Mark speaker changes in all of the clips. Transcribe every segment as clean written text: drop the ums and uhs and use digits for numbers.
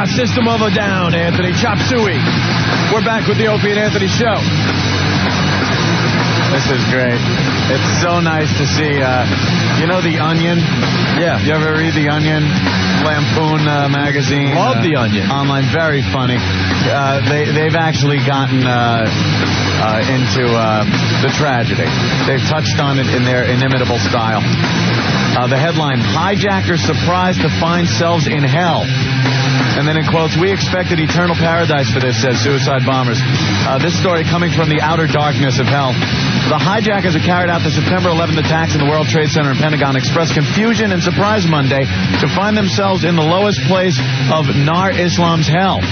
Speaker 1: got System of a Down, Anthony. Chop Suey. We're back with the Opie and Anthony Show.
Speaker 2: This is great. It's so nice to see, you know The Onion?
Speaker 1: Yeah.
Speaker 2: You ever read The Onion? Lampoon magazine.
Speaker 1: Love The Onion.
Speaker 2: Online, very funny. They've actually gotten into the tragedy. They've touched on it in their inimitable style. The headline, hijackers surprised to find selves in hell. And then in quotes, we expected eternal paradise for this, says suicide bombers. This story coming from the outer darkness of hell. The hijackers who carried out the September 11th attacks in the World Trade Center and Pentagon expressed confusion and surprise Monday to find themselves in the lowest place of Nar Islam's hell.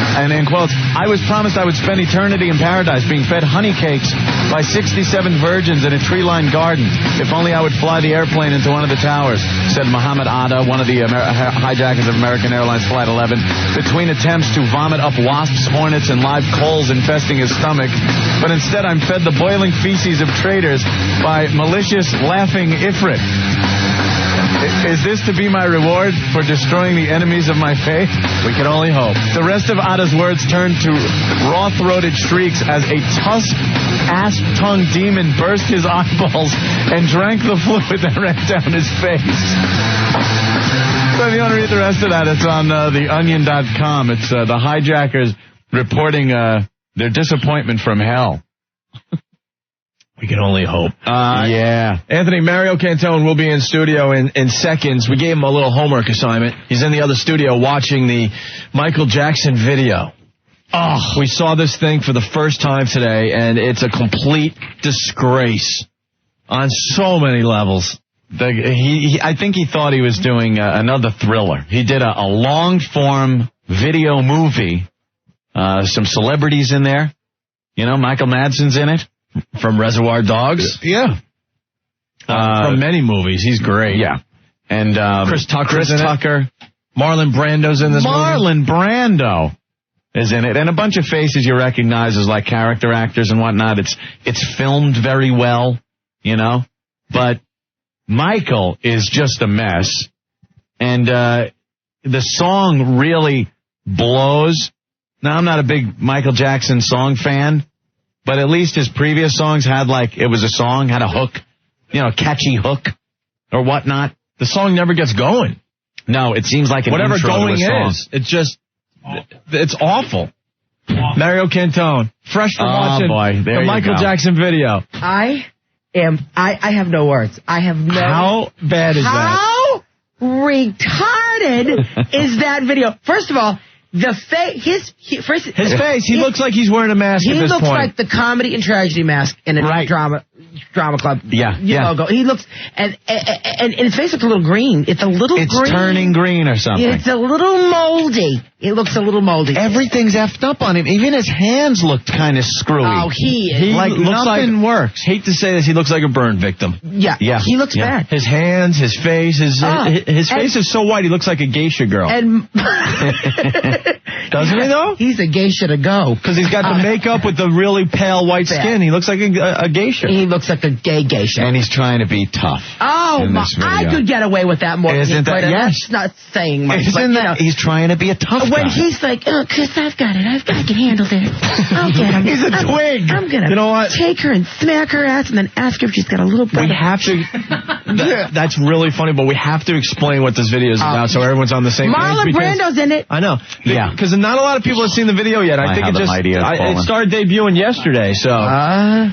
Speaker 2: And in quotes, I was promised I would spend eternity in paradise being fed honey cakes by 67 virgins in a tree-lined garden. If only I would fly the airplane into one of the towers, said Muhammad Atta, one of the hijackers of American Airlines Flight 11, between attempts to vomit up wasps, hornets, and live coals infesting his stomach. But instead I'm fed the boiling feces of traitors by malicious, laughing Ifrit. Is this to be my reward for destroying the enemies of my faith? We can only hope. The rest of Atta's words turned to raw-throated shrieks as a tusk, asp-tongued demon burst his eyeballs and drank the fluid that ran down his face. So if you want to read the rest of that, it's on theonion.com. It's the hijackers reporting their disappointment from hell.
Speaker 1: We can only hope.
Speaker 2: Yeah.
Speaker 1: Anthony, Mario Cantone will be in studio in seconds. We gave him a little homework assignment. He's in the other studio watching the Michael Jackson video. Oh, we saw this thing for the first time today, and it's a complete disgrace on so many levels.
Speaker 2: I think he thought he was doing another Thriller. He did a long-form video movie. Some celebrities in there. You know, Michael Madsen's in it.
Speaker 1: From Reservoir Dogs?
Speaker 2: Yeah.
Speaker 1: From many movies. He's great.
Speaker 2: Yeah. And
Speaker 1: Chris Tucker.
Speaker 2: Marlon
Speaker 1: Brando's in this movie.
Speaker 2: Marlon Brando is in it. And a bunch of faces you recognize as like character actors and whatnot. It's filmed very well, you know. But Michael is just a mess. And the song really blows. Now, I'm not a big Michael Jackson song fan. But at least his previous songs had it was a song, had a hook, you know, a catchy hook or whatnot.
Speaker 1: The song never gets going.
Speaker 2: No, it seems like an
Speaker 1: whatever
Speaker 2: intro
Speaker 1: going
Speaker 2: to a song.
Speaker 1: is. It's just, it's awful. Mario Cantone, fresh from watching the Michael Jackson video.
Speaker 3: I have no words. I have no.
Speaker 1: How bad is that?
Speaker 3: How retarded is that video? First of all, the face, his face.
Speaker 1: He looks like he's wearing a mask at this point.
Speaker 3: He looks like the comedy and tragedy mask in a drama club.
Speaker 2: Yeah.
Speaker 3: Logo. He looks, and his face looks a little green. It's a little green.
Speaker 2: It's turning green or something.
Speaker 3: It's a little moldy. It looks a little moldy.
Speaker 2: Everything's effed up on him. Even his hands looked kind of screwy.
Speaker 3: Oh, he
Speaker 2: nothing works.
Speaker 1: Hate to say this, he looks like a burn victim.
Speaker 3: Yeah. He looks bad.
Speaker 1: His hands, his face, his face is so white he looks like a geisha girl.
Speaker 3: And
Speaker 1: doesn't he though?
Speaker 3: He's a geisha to go.
Speaker 1: Because he's got the makeup with the really pale white skin. He looks like a geisha.
Speaker 3: He looks like a gay geisha.
Speaker 2: And he's trying to be tough.
Speaker 3: Oh, I could get away with that more.
Speaker 2: Isn't that? Yes.
Speaker 3: That's not saying much.
Speaker 2: Isn't that? He's trying to be a tough guy.
Speaker 3: When he's like, oh, Chris, I can handle this. I'll get him.
Speaker 1: He's a twig.
Speaker 3: I'm going to take her and smack her ass and then ask her if she's got a little brother.
Speaker 1: We have to. That's really funny, but we have to explain what this video is about so everyone's on the same page.
Speaker 3: Marlon Brando's in it.
Speaker 1: I know.
Speaker 2: Yeah.
Speaker 1: Because not a lot of people have seen the video yet. I think it started debuting yesterday, so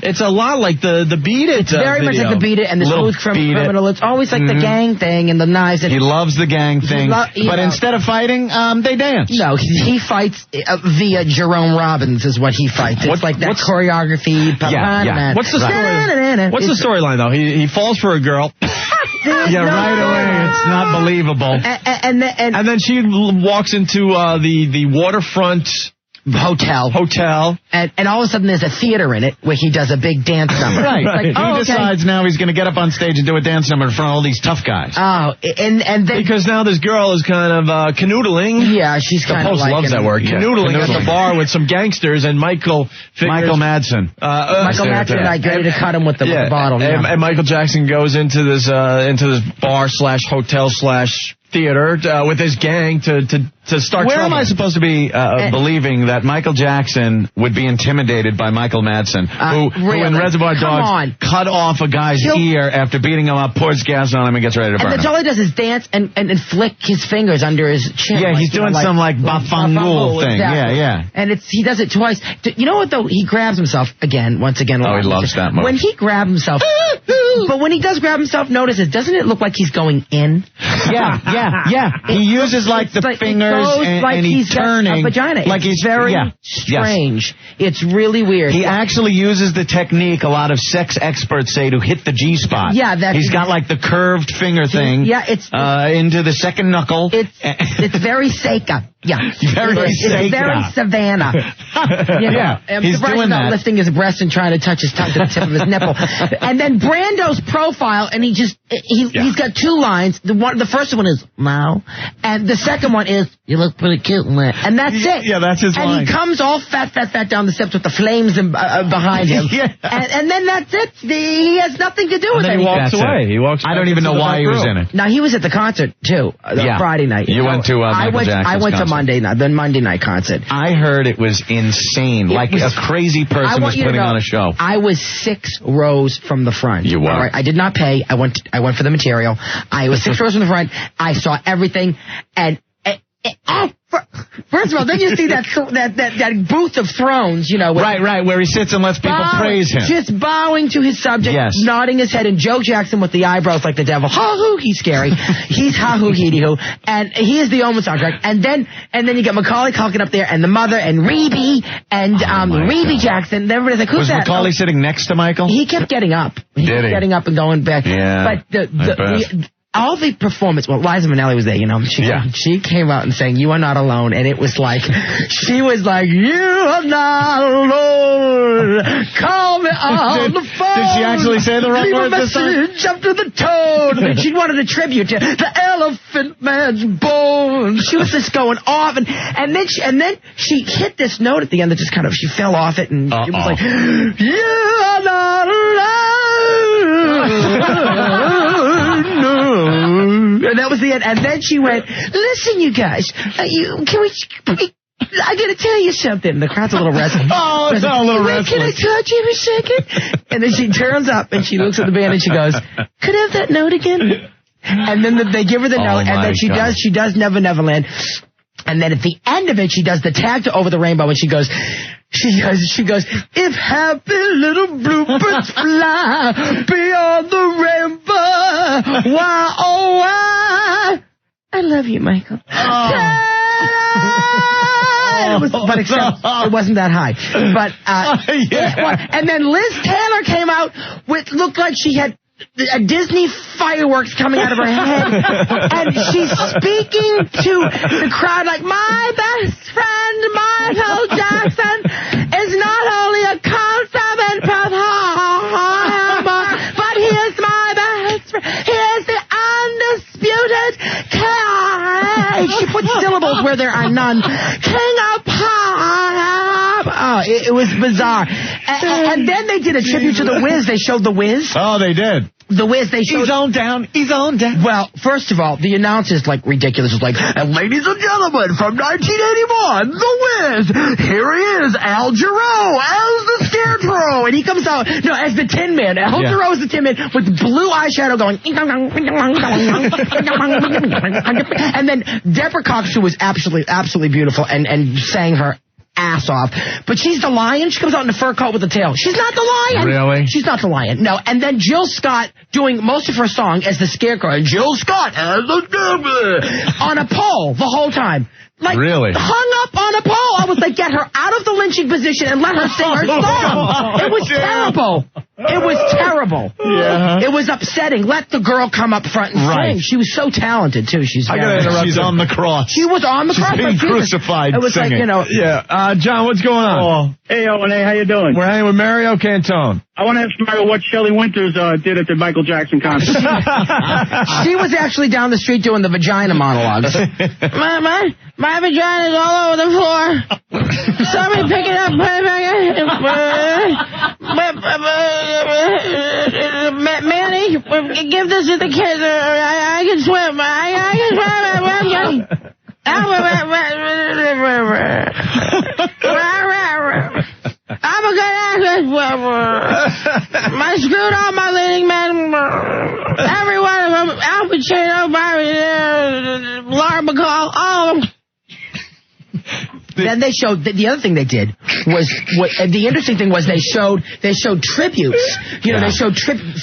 Speaker 1: it's a lot like the Beat It.
Speaker 3: It's very much like the Beat It and the Smooth Criminal. It's always like the gang thing and the knives.
Speaker 2: He loves the gang thing, but instead of fighting, they dance.
Speaker 3: No, he fights via Jerome Robbins is what he fights. It's like that choreography.
Speaker 1: What's the story? What's the storyline though? He falls for a girl.
Speaker 2: Right away. It's not believable.
Speaker 3: And
Speaker 1: then she walks into the waterfront hotel.
Speaker 3: And all of a sudden there's a theater in it where he does a big dance number.
Speaker 2: Right. Like, he decides now he's going to get up on stage and do a dance number in front of all these tough guys.
Speaker 3: Oh, and then...
Speaker 1: Because now this girl is kind of canoodling.
Speaker 3: Yeah, she's kind of
Speaker 1: like... The Post loves that word. Canoodling at the bar with some gangsters, and Michael Madsen.
Speaker 3: Michael Madsen, like, ready to cut him with the bottle.
Speaker 1: And Michael Jackson goes into this bar/hotel/ theater with his gang to start
Speaker 2: Where
Speaker 1: trouble.
Speaker 2: am I supposed to be believing that Michael Jackson would be intimidated by Michael Madsen, who in Reservoir Dogs cut off a guy's ear after beating him up, pours gas on him, and gets ready to burn him?
Speaker 3: And that's all he does is dance and flick his fingers under his chin.
Speaker 2: Yeah, he's doing some bafangul thing.
Speaker 3: Exactly.
Speaker 2: Yeah.
Speaker 3: And he does it twice. You know what, though? He grabs himself once again.
Speaker 2: Oh, he loves that move.
Speaker 3: When he grabs himself, but when he does grab himself, notice it. Doesn't it look like he's going in?
Speaker 2: Yeah. He uses like the fingers and he's turning.
Speaker 3: A vagina.
Speaker 2: Like
Speaker 3: it's very strange.
Speaker 2: Yes.
Speaker 3: It's really weird.
Speaker 2: He actually uses the technique a lot of sex experts say to hit the G-spot.
Speaker 3: Yeah,
Speaker 2: he's got like the curved finger thing.
Speaker 3: Yeah, it's
Speaker 2: into the second knuckle.
Speaker 3: It's very Seika. Yeah,
Speaker 2: very
Speaker 3: Seika. It's very Savannah.
Speaker 2: He's doing that.
Speaker 3: Lifting his breast and trying to touch his tongue to the tip of his nipple. And then Brando's profile, and he's got two lines. The first one is now, and the second one is you look pretty cute in that. And that's it.
Speaker 2: Yeah, that's his line.
Speaker 3: And he comes all fat down the steps with the flames behind him. And then that's it. He has nothing to do with it.
Speaker 1: He walks away. He walks.
Speaker 2: I don't even know why he was in it.
Speaker 3: Now he was at the concert too. Friday night.
Speaker 2: You went to Michael Jackson's
Speaker 3: I went
Speaker 2: concert.
Speaker 3: to the Monday night concert.
Speaker 2: I heard it was insane. Like a crazy person was putting on a show.
Speaker 3: I was 6 rows from the front.
Speaker 2: You were.
Speaker 3: All right, I did not pay. I went for the material. I was 6 rows from the front. I saw everything, and first of all, then you see that booth of thrones,
Speaker 2: right, where he sits and lets people praise him,
Speaker 3: just bowing to his subject, nodding his head, and Joe Jackson with the eyebrows like the devil. Ha-hoo, he's scary. He's ha-hoo, heedy-hoo, and he is the Omen soundtrack. And then you get Macaulay Culkin up there, and the mother, and Rebe, and Rebe Jackson. And everybody's like, who's that?
Speaker 2: Was Macaulay sitting next to Michael?
Speaker 3: He kept getting up. He kept getting up and going back.
Speaker 2: Yeah,
Speaker 3: but all the performance, Liza Minnelli was there, She came out and sang, "You Are Not Alone," and it was like, she was like, "You are not alone, call me on the phone."
Speaker 2: Did she actually say the right word this time?
Speaker 3: Leave a message up to the tone. She wanted a tribute to the Elephant Man's bones. She was just going off, and then she hit this note at the end that just kind of, she fell off it, and it was like, "You are not alone." And that was the end. And then she went, "Listen, you guys, I gotta tell you something." And the crowd's a little restless.
Speaker 2: Oh, it's a little restless.
Speaker 3: Can I talk to you for a second? And then she turns up and she looks at the band and she goes, "Could I have that note again?" And then they give her the note, and then she does Never Neverland. And then at the end of it, she does the tag to Over the Rainbow, and she goes, "If happy little bluebirds fly beyond the rainbow, why, oh, why, I love you, Michael." But except it wasn't that high. But and then Liz Taylor came out with, looked like she had a Disney fireworks coming out of her head, and she's speaking to the crowd like, "My best friend Michael Jackson is not only a consummate performer, but he is my best friend. He is the undisputed king." She put syllables where there are none. "King of pop." Oh, it was bizarre. And then they did a tribute to The Wiz. They showed The Wiz.
Speaker 2: Oh, they did.
Speaker 3: The Wiz, they showed...
Speaker 2: He's on down.
Speaker 3: Well, first of all, the announcer's like ridiculous. It's like, "And ladies and gentlemen, from 1981, The Wiz, here he is, Al Jarreau, as the Scarecrow." And he comes out, as the Tin Man. Al Jarreau is the Tin Man with blue eyeshadow going... And then Deborah Cox, who was absolutely beautiful and sang her ass off. But she's the lion. She comes out in a fur coat with a tail. She's not the lion.
Speaker 2: Really?
Speaker 3: She's not the lion. No. And then Jill Scott doing most of her song as the Scarecrow. And Jill Scott as the on a pole the whole time. Like,
Speaker 2: really?
Speaker 3: Hung up on a pole. I was like, get her out of the lynching position and let her sing her song. It was terrible. It was terrible.
Speaker 2: Yeah.
Speaker 3: It was upsetting. Let the girl come up front and sing. She was so talented, too. She's
Speaker 2: I gotta interrupt. She's on the cross.
Speaker 3: She was on the cross.
Speaker 2: She's being crucified.
Speaker 3: It was
Speaker 2: singing.
Speaker 3: like,
Speaker 1: Yeah. John, what's going on?
Speaker 4: Oh. Hey, O&A, how you doing?
Speaker 1: We're hanging with Mario Cantone.
Speaker 4: I want to ask Mario what Shelley Winters did at the Michael Jackson concert.
Speaker 3: She was actually down the street doing the vagina monologues. My vagina's all over the floor. Somebody pick it up. Manny, give this to the kids. I can swim. I can swim. I'm a good actor. I screwed all my leading men. Every one of them. Al Pacino, Laura Bacall, all of them. Then they showed, the other thing they did was, the interesting thing was they showed tributes. You know, they showed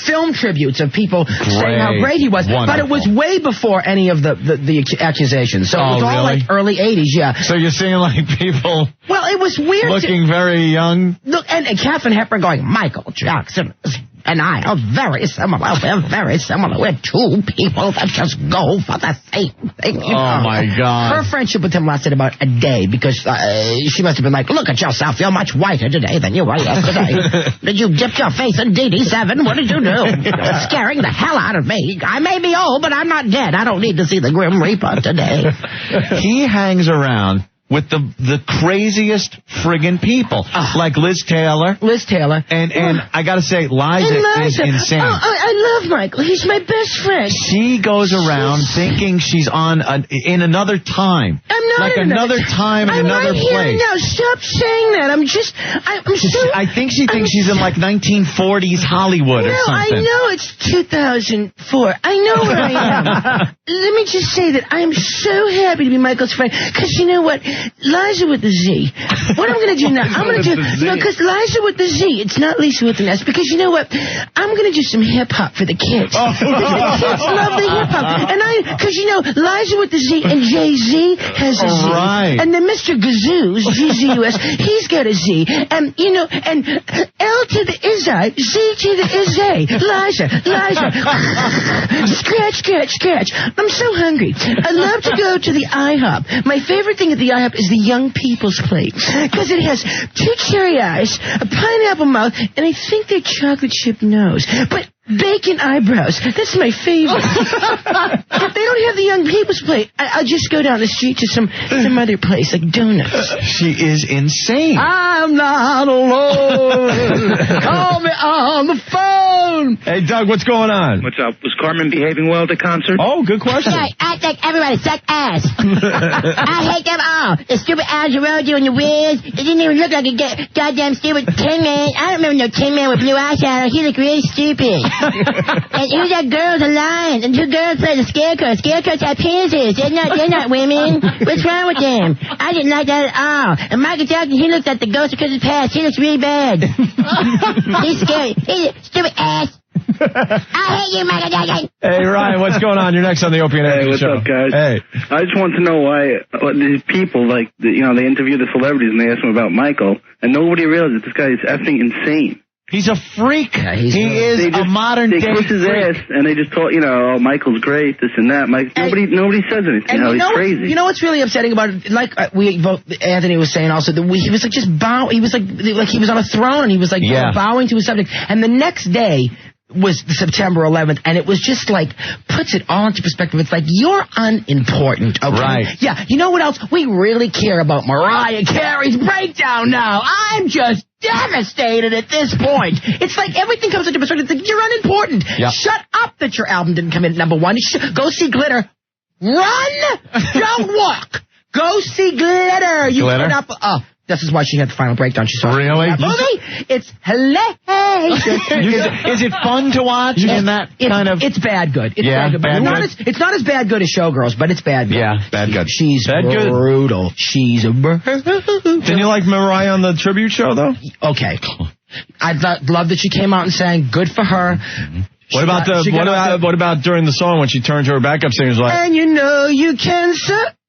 Speaker 3: film tributes of people saying how great he was. Wonderful. But it was way before any of the accusations. So it was all like early 80s, yeah.
Speaker 2: So you're seeing like people...
Speaker 3: Well, it was weird.
Speaker 2: Looking very young.
Speaker 3: Look, and Katharine Hepburn going, Michael Jackson and I are very similar. We're very similar. We're two people that just go for the same thing.
Speaker 2: Oh, my God.
Speaker 3: Her friendship with him lasted about a day because she must have been like, look at yourself. You're much whiter today than you were yesterday. Did you dip your face in DD7? What did you do? You're scaring the hell out of me. I may be old, but I'm not dead. I don't need to see the Grim Reaper today.
Speaker 2: He hangs around with the craziest friggin' people, like Liz Taylor. And I gotta say, Liza is insane.
Speaker 3: I love Michael. He's my best friend.
Speaker 2: She goes around thinking she's in another time.
Speaker 3: I'm not
Speaker 2: like another time in another place.
Speaker 3: Now, stop saying that. I'm so...
Speaker 2: I think she thinks she's in like 1940s Hollywood or something.
Speaker 3: I know it's 2004. I know where I am. Let me just say that I'm so happy to be Michael's friend, because you know what? Liza with the Z. What I'm going to do now, I'm going to do, because Liza with the Z, it's not Lisa with an S, because you know what? I'm going to do some hip-hop for the kids. The kids love the hip-hop. And because you know, Liza with the Z and Jay-Z has a Z.
Speaker 2: Right.
Speaker 3: And then Mr. Gazoo's, G-Z-U-S, he's got a Z. And, you know, and L to the is-I, Z to the is-A. Liza. Scratch. I'm so hungry. I love to go to the IHOP. My favorite thing at the IHOP is the young people's plate, because it has 2 cherry eyes, a pineapple mouth, and I think they're chocolate chip nose. But bacon eyebrows. That's my favorite. If they don't have the young people's plate, I'll just go down the street to some other place, like donuts.
Speaker 2: She is insane.
Speaker 3: I'm not alone. Call me on the phone.
Speaker 1: Hey, Doug, what's going on?
Speaker 4: What's up? Was Carmen behaving well at the concert?
Speaker 1: Oh, good question.
Speaker 5: Yeah, I think everybody suck ass. I hate them all. The stupid Al Jarreau doing the Wiz. It didn't even look like a goddamn stupid Tin Man. I don't remember no Tin Man with blue eyeshadow. He looked really stupid. And who's that girl's a lion? And 2 girls play the scarecrow. Scarecrows have penises. They're not women. What's wrong with them? I didn't like that at all. And Michael Jackson, he looks like the ghost of Christmas past. He looks really bad. He's scary. He's a stupid ass. I hate you, Michael Jackson.
Speaker 1: Hey, Ryan, what's going on? You're next on the Opie and
Speaker 4: Hey, what's
Speaker 1: show.
Speaker 4: up, guys?
Speaker 1: Hey.
Speaker 4: I just want to know why these people, like, they interview the celebrities and they ask them about Michael, and nobody realizes this guy is effing insane.
Speaker 2: He's a freak. Yeah, he is a modern day
Speaker 4: freak. They kiss his ass, and they just talk, oh, Michael's great, this and that. Nobody says anything. He's crazy.
Speaker 3: You know what's really upsetting about it? Like Anthony was saying also, that he was like just he was like he was on a throne, and he was like bowing to his subject. And the next day was September 11th, and it was just like, puts it all into perspective. It's like, you're unimportant, okay?
Speaker 2: Right.
Speaker 3: Yeah, you know what else? We really care about Mariah Carey's breakdown now. I'm just devastated at this point. It's like everything comes into perspective. It's like, you're unimportant.
Speaker 2: Yep.
Speaker 3: Shut up that your album didn't come in at #1. Go see Glitter. Run! Don't walk! Go see Glitter. You
Speaker 2: Glitter?
Speaker 3: cannot... This is why she had the final breakdown. She saw
Speaker 2: really
Speaker 3: that movie. It's hilarious.
Speaker 2: Is it fun to watch?
Speaker 3: It's bad good. It's bad good. It's not as bad good as Showgirls, but it's bad good.
Speaker 2: Yeah, bad good.
Speaker 3: She's brutal. She's brutal.
Speaker 1: Didn't you like Mariah on the tribute show, though?
Speaker 3: Okay. I love that she came out and sang. Good for her.
Speaker 1: What about during the song when she turned to her backup singers like,
Speaker 3: and you know you can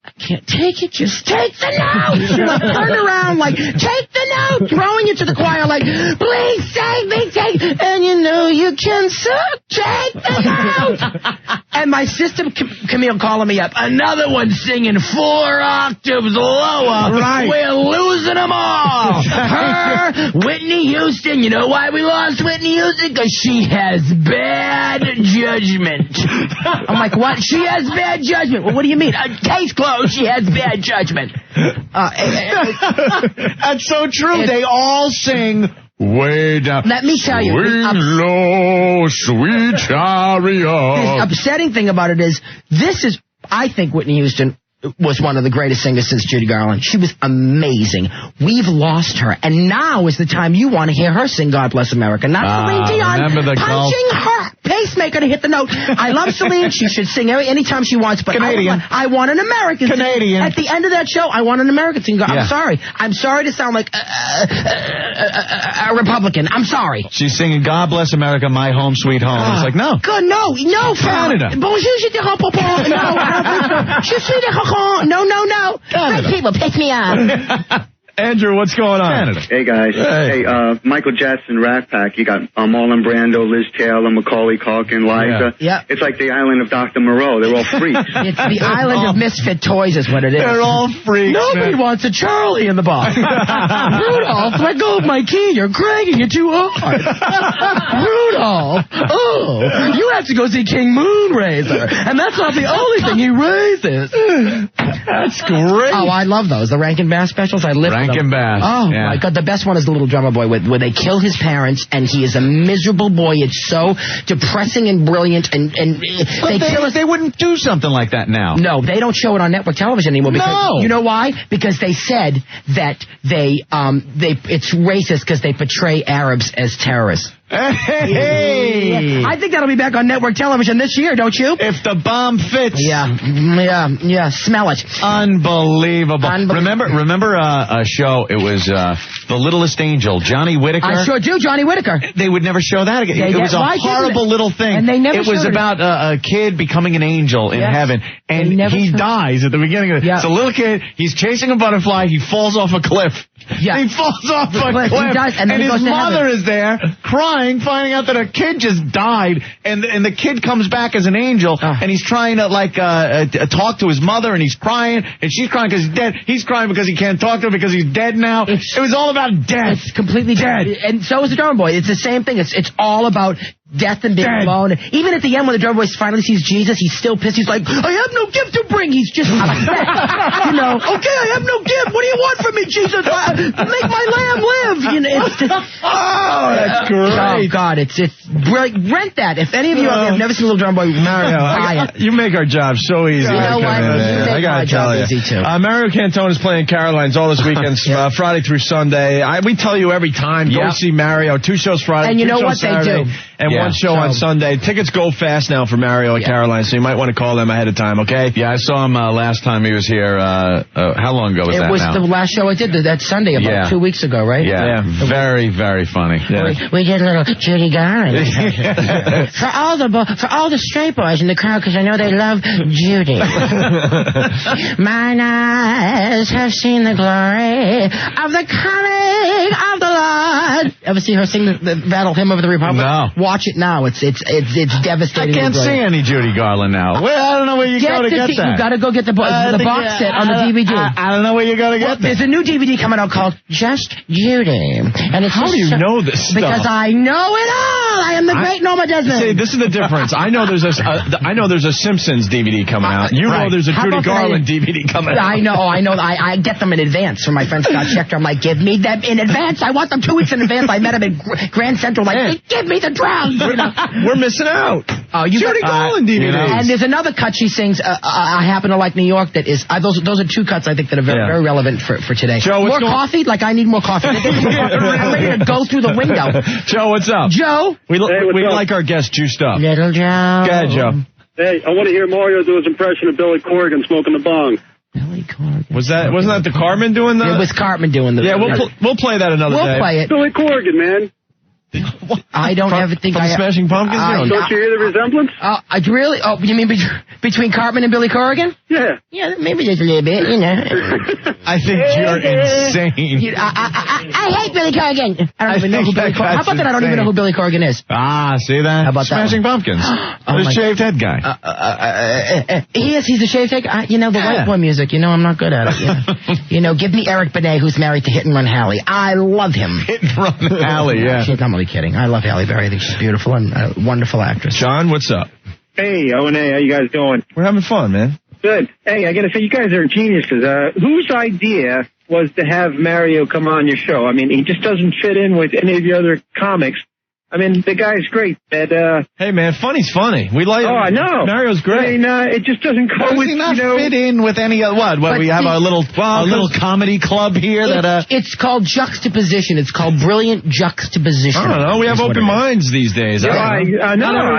Speaker 3: I can't take it, just take the note. She turned around like, take the note, throwing it to the choir like, please save me, and you know you can take the note. And my sister Camille calling me up, another one singing 4 octaves lower.
Speaker 1: Right.
Speaker 3: We're losing them all. Her, Whitney Houston. You know why we lost Whitney Houston? Because she has bad judgment. I'm like, what? She has bad judgment. Well, what do you mean? Case closed. She has bad judgment.
Speaker 2: That's so true. They all sing way down.
Speaker 3: Let me tell you.
Speaker 2: Swing low, sweet chariot.
Speaker 3: The upsetting thing about it is, I think Whitney Houston was one of the greatest singers since Judy Garland. She was amazing. We've lost her, and now is the time you want to hear her sing God Bless America. Not Celine Dion punching her pacemaker to hit the note. I love Celine. She should sing anytime she wants, but
Speaker 2: Canadian.
Speaker 3: I want an American
Speaker 2: Canadian.
Speaker 3: At the end of that show, I want an American singer. I'm sorry. I'm sorry to sound like a Republican. I'm sorry.
Speaker 2: She's singing God Bless America, My Home Sweet Home. It's like, no.
Speaker 3: God, no,
Speaker 2: Canada.
Speaker 3: Bonjour, je te no, I don't think so. Je suis de no.
Speaker 5: Those people piss me off.
Speaker 1: Andrew, what's going on?
Speaker 2: Canada.
Speaker 4: Hey, guys. Hey, Michael Jackson, Rat Pack. You got Marlon Brando, Liz Taylor, Macaulay Culkin, Liza.
Speaker 3: Yeah.
Speaker 4: It's like the island of Dr. Moreau. They're all freaks.
Speaker 3: It's the island of misfit toys is what it is.
Speaker 2: They're all freaks.
Speaker 3: Nobody wants a Charlie in the box. Rudolph, let go of my key. You're cranking it too hard. Rudolph, you have to go see King Moonracer. And that's not the only thing he raises.
Speaker 1: That's great.
Speaker 3: Oh, I love those. The Rankin Bass specials. I live for them.
Speaker 2: Rankin Bass.
Speaker 3: Oh, my God. The best one is the Little Drummer Boy where they kill his parents and he is a miserable boy. It's so depressing and brilliant. And they kill us.
Speaker 2: They wouldn't do something like that now.
Speaker 3: No, they don't show it on network television anymore. Because, you know why? Because they said that it's racist because they portray Arabs as terrorists.
Speaker 2: Hey!
Speaker 3: I think that'll be back on network television this year, don't you?
Speaker 2: If the bomb fits.
Speaker 3: Yeah. Smell it.
Speaker 2: Unbelievable. Remember a show? It was The Littlest Angel. Johnny Whitaker.
Speaker 3: I sure do, Johnny Whitaker.
Speaker 2: They would never show that again. It was a horrible little thing.
Speaker 3: And they never
Speaker 2: it was
Speaker 3: showed
Speaker 2: about a kid becoming an angel in heaven, and he dies at the beginning of it.
Speaker 3: Yeah.
Speaker 2: It's a little kid. He's chasing a butterfly. He falls off a cliff.
Speaker 3: Yeah.
Speaker 2: He falls off a cliff.
Speaker 3: He does, and
Speaker 2: his mother is there crying, finding out that a kid just died, and the kid comes back as an angel, and he's trying to talk to his mother, and he's crying, and she's crying because he's dead. He's crying because he can't talk to her because he's dead now. It was all about death.
Speaker 3: It's completely dead. And so is the Drummer Boy. It's the same thing. It's all about death and being alone. Even at the end, when the Drummer Boy finally sees Jesus, he's still pissed. He's like, I have no gift to bring. He's just upset. Okay, I have no gift. What do you want from me, Jesus? Make my lamb live. It's just,
Speaker 1: that's great.
Speaker 3: Oh, God, it's brilliant. Rent that. If any of you have never seen Little Drummer Boy,
Speaker 1: Mario,
Speaker 3: buy it.
Speaker 1: You make our job so easy.
Speaker 3: You know what? You make my job easy, too.
Speaker 1: Mario Cantone is playing Caroline's all this weekend, Friday through Sunday. We tell you every time, go see Mario. 2 shows Friday,
Speaker 3: and you know what
Speaker 1: Saturday,
Speaker 3: they do.
Speaker 1: And 1 show on Sunday. Tickets go fast now for Mario at Caroline, so you might want to call them ahead of time, okay?
Speaker 2: Yeah, I saw him last time he was here. How long ago was that now?
Speaker 3: It was the last show I did that Sunday, about 2 weeks ago, right?
Speaker 2: Yeah. Very, very funny.
Speaker 3: Yeah. We did a little Judy Garland. for all the straight boys in the crowd, because I know they love Judy. Mine eyes have seen the glory of the coming of the Lord. Ever see her sing the Battle Hymn of the Republic?
Speaker 2: No.
Speaker 3: Watch it now. It's devastating.
Speaker 2: I can't see any Judy Garland now. Well, I don't know where you go to get that.
Speaker 3: You got to go get the box set on the DVD.
Speaker 2: I don't know where you go to get that.
Speaker 3: There's a new DVD coming out called Just Judy. And it's
Speaker 1: How do you know this stuff?
Speaker 3: Because I know it all. I am the great Norma Desmond.
Speaker 1: See, this is the difference. I know there's a Simpsons DVD coming out. You know there's a Judy Garland DVD coming out.
Speaker 3: I know. I get them in advance from my friend Scott Schechter. I'm like, give me them in advance. I want them 2 weeks in advance. I met him in Grand Central. Like, give me the drums.
Speaker 1: We're missing out. Judy Garland DVD.
Speaker 3: And there's another cut she sings. I happen to like New York. That is. Those are 2 cuts I think that are very relevant for today.
Speaker 1: Joe,
Speaker 3: more coffee? Like I need more coffee. I'm ready to go through the window.
Speaker 1: Joe, what's up?
Speaker 3: Joe,
Speaker 1: we like our guests juiced up.
Speaker 3: Little Joe.
Speaker 1: Go ahead, Joe.
Speaker 6: Hey, I want to hear Mario do his impression of Billy Corgan smoking the bong.
Speaker 3: Billy Corgan.
Speaker 1: Wasn't that the Cartman doing that?
Speaker 3: It was Cartman doing the.
Speaker 1: Yeah, we'll play that another day.
Speaker 3: We'll play it.
Speaker 6: Billy Corgan, man.
Speaker 3: I don't ever think
Speaker 1: from Smashing Pumpkins.
Speaker 6: Don't you hear the resemblance?
Speaker 3: I really? Oh, you mean between Cartman and Billy Corgan?
Speaker 6: Yeah.
Speaker 3: Yeah, maybe there's a little bit, you know.
Speaker 2: I think you're insane.
Speaker 3: I hate Billy Corgan. I don't even know who Billy Corgan is. How about that? I don't even know who Billy Corgan is.
Speaker 2: See that?
Speaker 3: How about
Speaker 2: Smashing Pumpkins. The shaved head guy.
Speaker 3: He's a shaved head guy. The white boy music. I'm not good at it. Give me Eric Benet, who's married to Hit and Run Hallie. I love him.
Speaker 2: Hit and Run Hallie, yeah.
Speaker 3: I'm only kidding. I love Halle Berry. I think she's beautiful and a wonderful actress.
Speaker 1: John, what's up?
Speaker 6: Hey, O&A, how you guys doing?
Speaker 1: We're having fun, man.
Speaker 6: Good. Hey, I got to say, you guys are geniuses. Whose idea was to have Mario come on your show. I mean, he just doesn't fit in with any of the other comics. I mean, the guy's great.
Speaker 1: Hey, man, funny's funny. We like.
Speaker 6: Oh, I know.
Speaker 1: Mario's great.
Speaker 6: I mean, it just doesn't go
Speaker 2: Does
Speaker 6: with,
Speaker 2: he not
Speaker 6: you know,
Speaker 2: fit in with any other? What we have a little comedy club here that.
Speaker 3: It's called juxtaposition. It's called brilliant juxtaposition.
Speaker 1: I don't know. We have open minds these days.
Speaker 6: I know.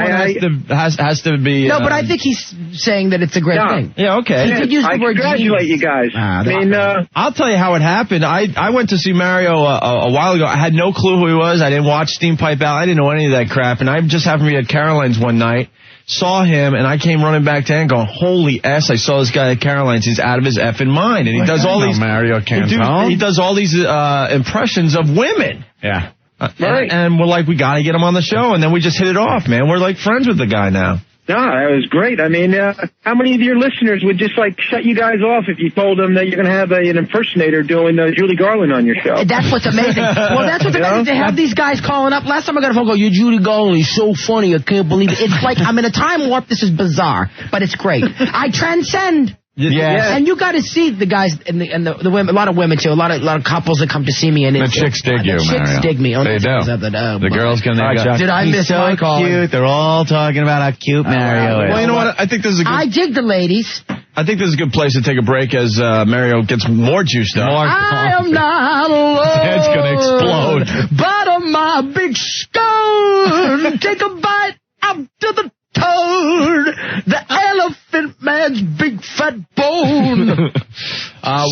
Speaker 1: Has to be.
Speaker 3: No, but I think he's saying that it's a great thing.
Speaker 1: Yeah, okay.
Speaker 3: He could use the word
Speaker 6: congratulate you guys. I mean,
Speaker 1: I'll tell you how it happened. I went to see Mario a while ago. I had no clue who he was. I didn't watch Steam Pipe Out. I didn't know any of that crap. And I just happened to be at Caroline's one night, saw him, and I came running back to him going, holy S, I saw this guy at Caroline's. He's out of his effing mind. And he does all these...
Speaker 2: Mario Cantone.
Speaker 1: He does all these impressions of women.
Speaker 2: Yeah.
Speaker 6: Right.
Speaker 1: And we're like, we got to get him on the show. And then we just hit it off, man. We're like friends with the guy now.
Speaker 6: no, that was great. I mean, how many of your listeners would just like shut you guys off if you told them that you're going to have an impersonator doing Julie Garland on your show?
Speaker 3: That's what's amazing. Well, that's what's amazing to have these guys calling up. Last time I got a phone call, you're Judy Garland. You're so funny. I can't believe it. It's like I'm in a time warp. This is bizarre, but it's great. I transcend.
Speaker 2: Yeah.
Speaker 3: And you got to see the guys and the women, a lot of women too, a lot of couples that come to see me. And
Speaker 2: the chicks dig you,
Speaker 3: the chicks
Speaker 2: Mario.
Speaker 3: dig me.
Speaker 2: They do. The girls can.
Speaker 3: Did I miss my call?
Speaker 2: Cute. They're all talking about how cute Mario is.
Speaker 1: Well, you know what? I think this is a good...
Speaker 3: I dig the ladies.
Speaker 1: I think this is a good place to take a break as Mario gets more juiced up.
Speaker 3: I am not alone.
Speaker 1: It's going to explode.
Speaker 3: But on my big stone, take a bite up to the toad, the elephant man's big fat bone.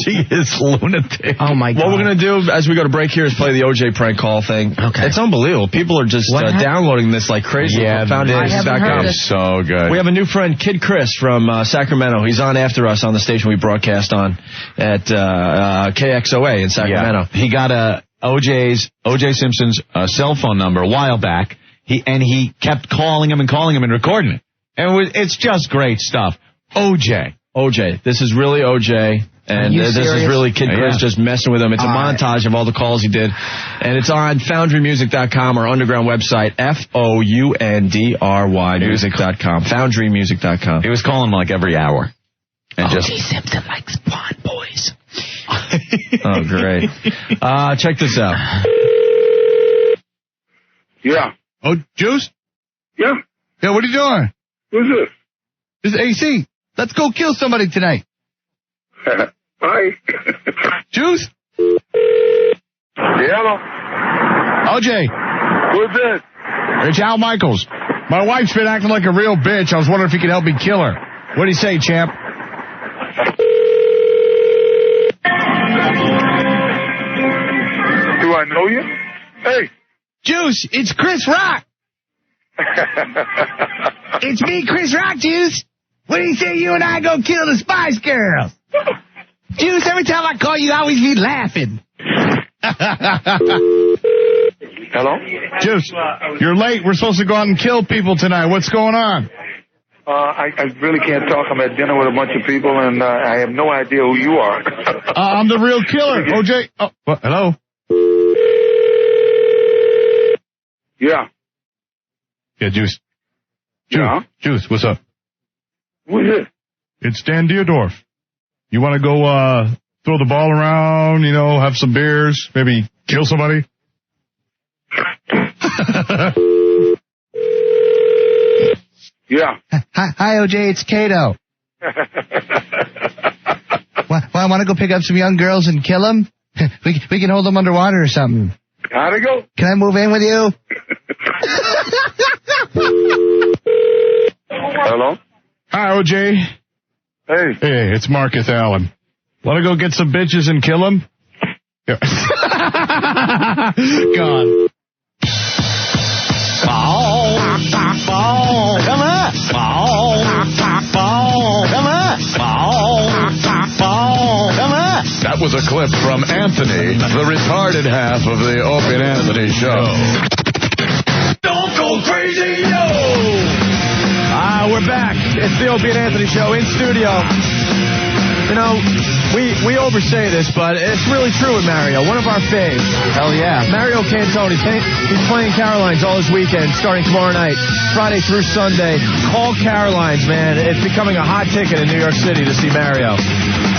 Speaker 1: She is lunatic.
Speaker 3: Oh, my God.
Speaker 1: What we're going to do as we go to break here is play the OJ prank call thing.
Speaker 3: Okay.
Speaker 1: It's unbelievable. People are just downloading this like crazy.
Speaker 2: Yeah,
Speaker 1: FoundMusic.com.
Speaker 2: So good.
Speaker 1: We have a new friend, Kid Chris from Sacramento. He's on after us on the station we broadcast on at KXOA in Sacramento.
Speaker 2: Yeah. He got OJ Simpson's cell phone number a while back. He kept calling him and recording it. And it's just great stuff. OJ, this is really OJ. And this is really Kid Chris just messing with him. It's a montage of all the calls he did. And it's on FoundryMusic.com, our underground website, FOUNDRY music.com, FoundryMusic.com. He was calling him like every hour. And
Speaker 3: OJ Simpson likes blonde boys.
Speaker 1: Oh, great. Check this out.
Speaker 6: Yeah.
Speaker 7: Oh, Juice?
Speaker 6: Yeah.
Speaker 7: Yeah, what are you doing?
Speaker 6: Who's this?
Speaker 7: This is AC. Let's go kill somebody tonight.
Speaker 6: Hi.
Speaker 7: Juice?
Speaker 6: Hello.
Speaker 7: OJ.
Speaker 6: Who's this?
Speaker 7: It's Al Michaels. My wife's been acting like a real bitch. I was wondering if you could help me kill her. What do you say, champ?
Speaker 6: Do I know you? Hey.
Speaker 7: Juice, it's Chris Rock. It's me, Chris Rock, Juice. What do you say you and I go kill the Spice Girls? Juice, every time I call you, I always be laughing.
Speaker 6: Hello?
Speaker 7: Juice, you're late. We're supposed to go out and kill people tonight. What's going on?
Speaker 6: I really can't talk. I'm at dinner with a bunch of people, and I have no idea who you are.
Speaker 7: I'm the real killer, OJ. Oh, hello?
Speaker 6: Yeah.
Speaker 7: Yeah, Juice.
Speaker 6: Yeah?
Speaker 7: Juice, what's up?
Speaker 6: Who is it?
Speaker 7: It's Dan Dierdorf. You want to go throw the ball around, have some beers, maybe kill somebody?
Speaker 6: Yeah.
Speaker 7: Hi, OJ, it's Kato. I want to go pick up some young girls and kill them? We can hold them underwater or something.
Speaker 6: How'd it go?
Speaker 7: Can I move in with you?
Speaker 6: Hello?
Speaker 7: Hi, OJ.
Speaker 6: Hey.
Speaker 7: Hey, it's Marcus Allen. Want to go get some bitches and kill them? Yeah. Gone.
Speaker 2: Ball. Come on. Ball. Come on. Ball. Come on.
Speaker 7: That was a clip from Anthony, the retarded half of the Opie and Anthony show.
Speaker 1: Don't go crazy, yo! We're back. It's the Opie and Anthony show in studio. We oversay this, but it's really true with Mario. One of our faves.
Speaker 2: Hell yeah.
Speaker 1: Mario Cantone. He's playing Caroline's all this weekend, starting tomorrow night, Friday through Sunday. Call Caroline's, man. It's becoming a hot ticket in New York City to see Mario.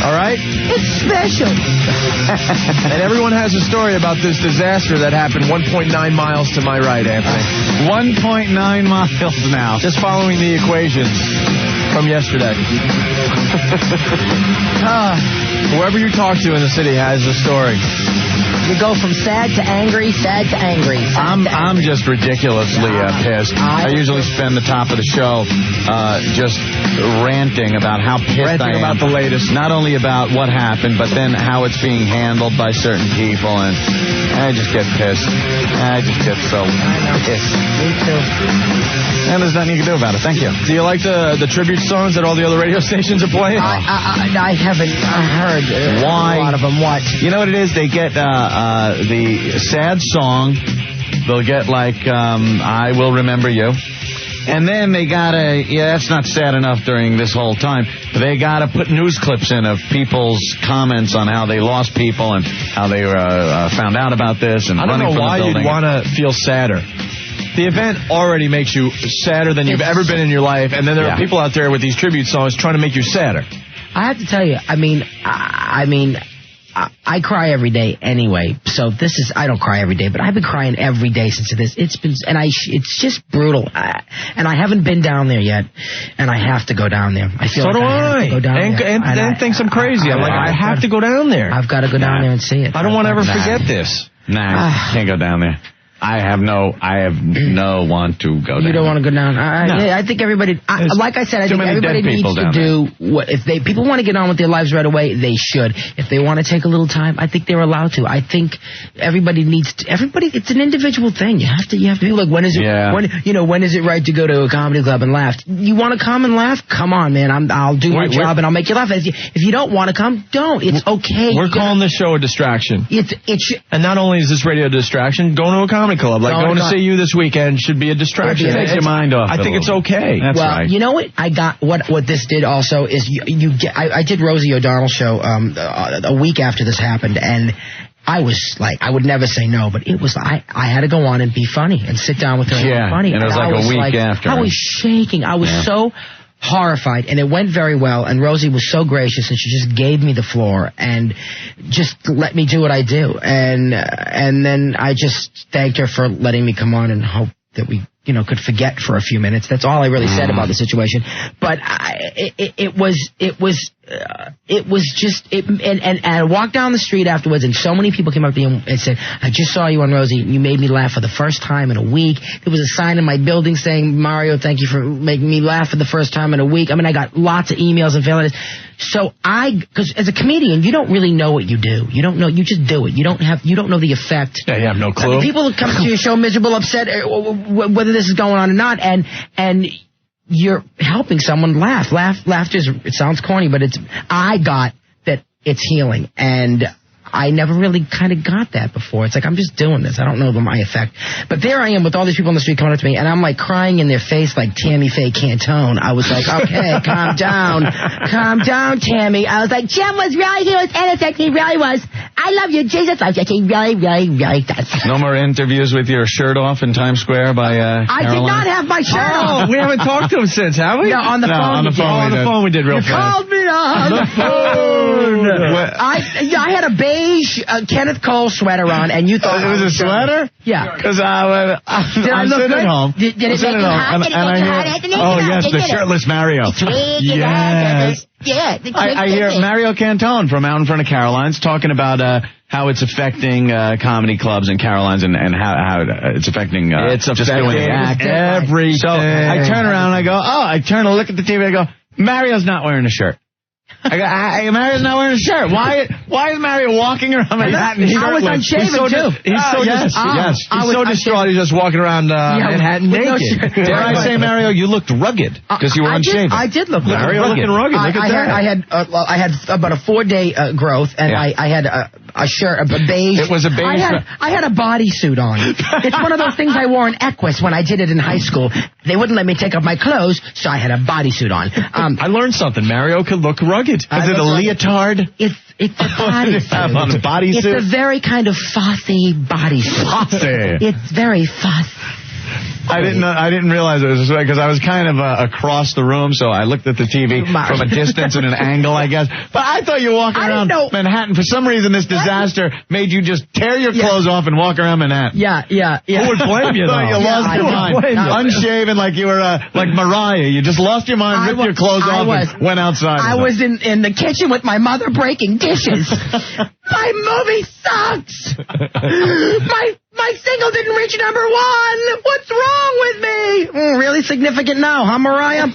Speaker 1: All right?
Speaker 3: It's special.
Speaker 1: And everyone has a story about this disaster that happened 1.9 miles to my right, Anthony.
Speaker 2: 1.9 miles now.
Speaker 1: Just following the equations from yesterday. Whoever you talk to in the city has a story.
Speaker 3: You go from sad to angry, sad to angry.
Speaker 2: I'm just ridiculously pissed. I usually spend the top of the show just ranting about how pissed I am.
Speaker 1: About the latest.
Speaker 2: Not only about what happened, but then how it's being handled by certain people, and I just get pissed. I just get so pissed.
Speaker 3: Me too.
Speaker 2: And there's nothing you can do about it. Thank you.
Speaker 1: Do you like the tribute songs that all the other radio stations are playing?
Speaker 3: I haven't heard
Speaker 2: Why?
Speaker 3: a lot of them. What?
Speaker 2: You know what it is? They get the sad song. They'll get like I Will Remember You. And then they gotta, that's not sad enough during this whole time. They gotta put news clips in of people's comments on how they lost people and how they found out about this. And
Speaker 1: I don't know why you'd want to feel sadder. The event already makes you sadder than you've ever been in your life, and then there are people out there with these tribute songs trying to make you sadder.
Speaker 3: I have to tell you, I mean, I cry every day anyway, so I don't cry every day, but I've been crying every day since it's just brutal, and I haven't been down there yet, and I have to go down there. I feel
Speaker 1: so
Speaker 3: like I have to go down there.
Speaker 1: And then thinks I'm crazy. I'm like, I have to go down there.
Speaker 3: I've got to go down there and see it.
Speaker 1: I don't want to ever forget this.
Speaker 2: Can't go down there. I have no want to go down.
Speaker 3: You don't want to go down. I think everybody, like I said, I think everybody needs to do what, if people want to get on with their lives right away, they should. If they want to take a little time, I think they're allowed to. I think everybody, it's an individual thing. You have to be like, when is it right to go to a comedy club and laugh? You want to come and laugh? Come on, man. I'll do my job and I'll make you laugh. If you don't want to come, don't. It's okay.
Speaker 1: We're calling this show a distraction. And not only is this radio a distraction, going to a comedy club, like going to see you this weekend, should be a distraction.
Speaker 2: Take your mind off.
Speaker 1: I think it's okay.
Speaker 2: That's right.
Speaker 3: You know what? I got what this did also is I did Rosie O'Donnell's show a week after this happened, and I was like, I would never say no, but it was I had to go on and be funny and sit down with her and be funny.
Speaker 2: And it was like a week after.
Speaker 3: I was shaking. I was so horrified, and it went very well, and Rosie was so gracious, and she just gave me the floor and just let me do what I do, and then I just thanked her for letting me come on and hope that we could forget for a few minutes. That's all I really said about the situation. But it was just I walked down the street afterwards, and so many people came up to me and said, I just saw you on Rosie. You made me laugh for the first time in a week. There was a sign in my building saying, Mario, thank you for making me laugh for the first time in a week. I mean, I got lots of emails and feelings. So because as a comedian, you don't really know what you do. You don't know. You just do it. You don't know the effect.
Speaker 1: Yeah, you have no clue.
Speaker 3: People come to your show miserable, upset, whether this is going on or not, and you're helping someone laugh. Laughter it sounds corny, but I got that it's healing, and I never really kind of got that before. It's like, I'm just doing this. I don't know my effect. But there I am with all these people on the street coming up to me, and I'm like crying in their face like Tammy Faye Cantone. I was like, okay, calm down. Calm down, Tammy. I was like, Jim was really, he was innocent. He really was. I love you, Jesus. I was like, he really, really, really does.
Speaker 2: No more interviews with your shirt off in Times Square by Caroline?
Speaker 3: I did not have my shirt off.
Speaker 1: We haven't talked to him since, have we?
Speaker 3: No, on the phone.
Speaker 2: On the phone
Speaker 1: we did real fast.
Speaker 3: You called me on the phone. I had a beige Kenneth Cole sweater on, and you thought
Speaker 2: it was a sweater?
Speaker 3: Yeah.
Speaker 2: Because I'm sitting at home.
Speaker 5: Did it make you hot? Did it make you hot, Anthony?
Speaker 2: Oh, yes, the shirtless Mario.
Speaker 5: Yes. Yeah.
Speaker 2: I hear Mario Cantone from out in front of Caroline's talking about how it's affecting comedy clubs in Caroline's and how it's affecting
Speaker 1: it's
Speaker 2: just doing the act.
Speaker 1: Everything.
Speaker 2: So I turn around and I go, I turn and look at the TV and I go, Mario's not wearing a shirt. I go, Mario's not wearing a shirt. Why is Mario walking around Manhattan shirtless?
Speaker 3: I was unshaven, too.
Speaker 1: He's so distraught he's just walking around Manhattan naked.
Speaker 2: Dare I say, Mario, you looked rugged because you were unshaven.
Speaker 3: I did look rugged.
Speaker 1: Mario looking rugged. Look at that.
Speaker 3: I had about a 4-day growth, and I had a shirt, a beige.
Speaker 2: It was a beige.
Speaker 3: I had a bodysuit on. It's one of those things I wore in Equus when I did it in high school. They wouldn't let me take off my clothes, so I had a bodysuit on.
Speaker 1: I learned something. Mario could look rugged.
Speaker 2: Is it a leotard?
Speaker 3: It's a bodysuit.
Speaker 2: On a bodysuit?
Speaker 3: It's a very kind of fussy bodysuit.
Speaker 2: Fussy.
Speaker 3: It's very fussy.
Speaker 2: I didn't realize it was this way because I was kind of across the room, so I looked at the TV from a distance and an angle, I guess. But I thought you were walking around Manhattan. For some reason, this disaster made you just tear your clothes off and walk around Manhattan.
Speaker 3: Yeah.
Speaker 1: Who would blame you, though?
Speaker 2: You lost your mind. Unshaven like you were like Mariah. You just lost your mind, ripped your clothes off, and went outside.
Speaker 3: I was in the kitchen with my mother breaking dishes. My movie sucks. My single didn't reach #1. What's wrong with me? Really significant now, huh, Mariah?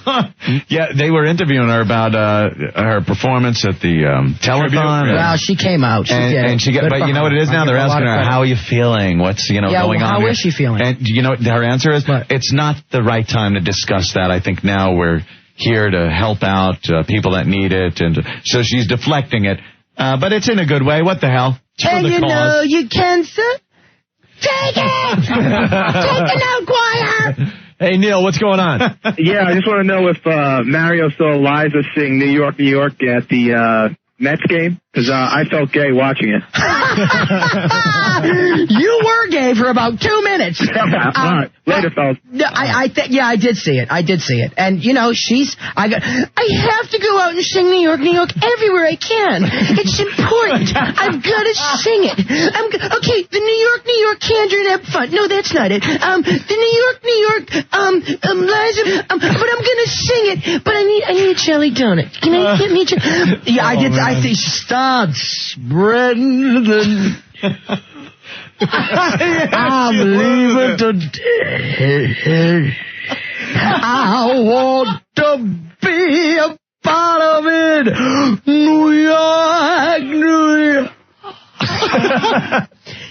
Speaker 2: Yeah, they were interviewing her about her performance at the telethon.
Speaker 3: Well, she came out.
Speaker 2: But you know what it is now? They're asking her, how are you feeling? What's going on here?
Speaker 3: How is she feeling?
Speaker 2: And you know what her answer is? It's not the right time to discuss that. I think now we're here to help out people that need it. And so she's deflecting it. But it's in a good way. What the hell?
Speaker 3: And you know you can, sir. Take it! Take the note, choir!
Speaker 1: Hey, Neil, what's going on?
Speaker 6: Yeah, I just want to know if Mario saw Liza sing New York, New York at the Mets game, because I felt gay watching it.
Speaker 3: You were gay for about 2 minutes.
Speaker 6: Later, fellas.
Speaker 3: I did see it. And, you know, I have to go out and sing New York, New York everywhere I can. It's important. I've got to sing it. Okay, the New York, New York Candor Ebb Fund. No, that's not it. The New York, New York, Liza, but I'm going to sing it. But I need a jelly donut. Can I get me a jelly? Yeah, I did. I think stop spreading the... I'm leaving today. I want to be a part of it. New York, New York.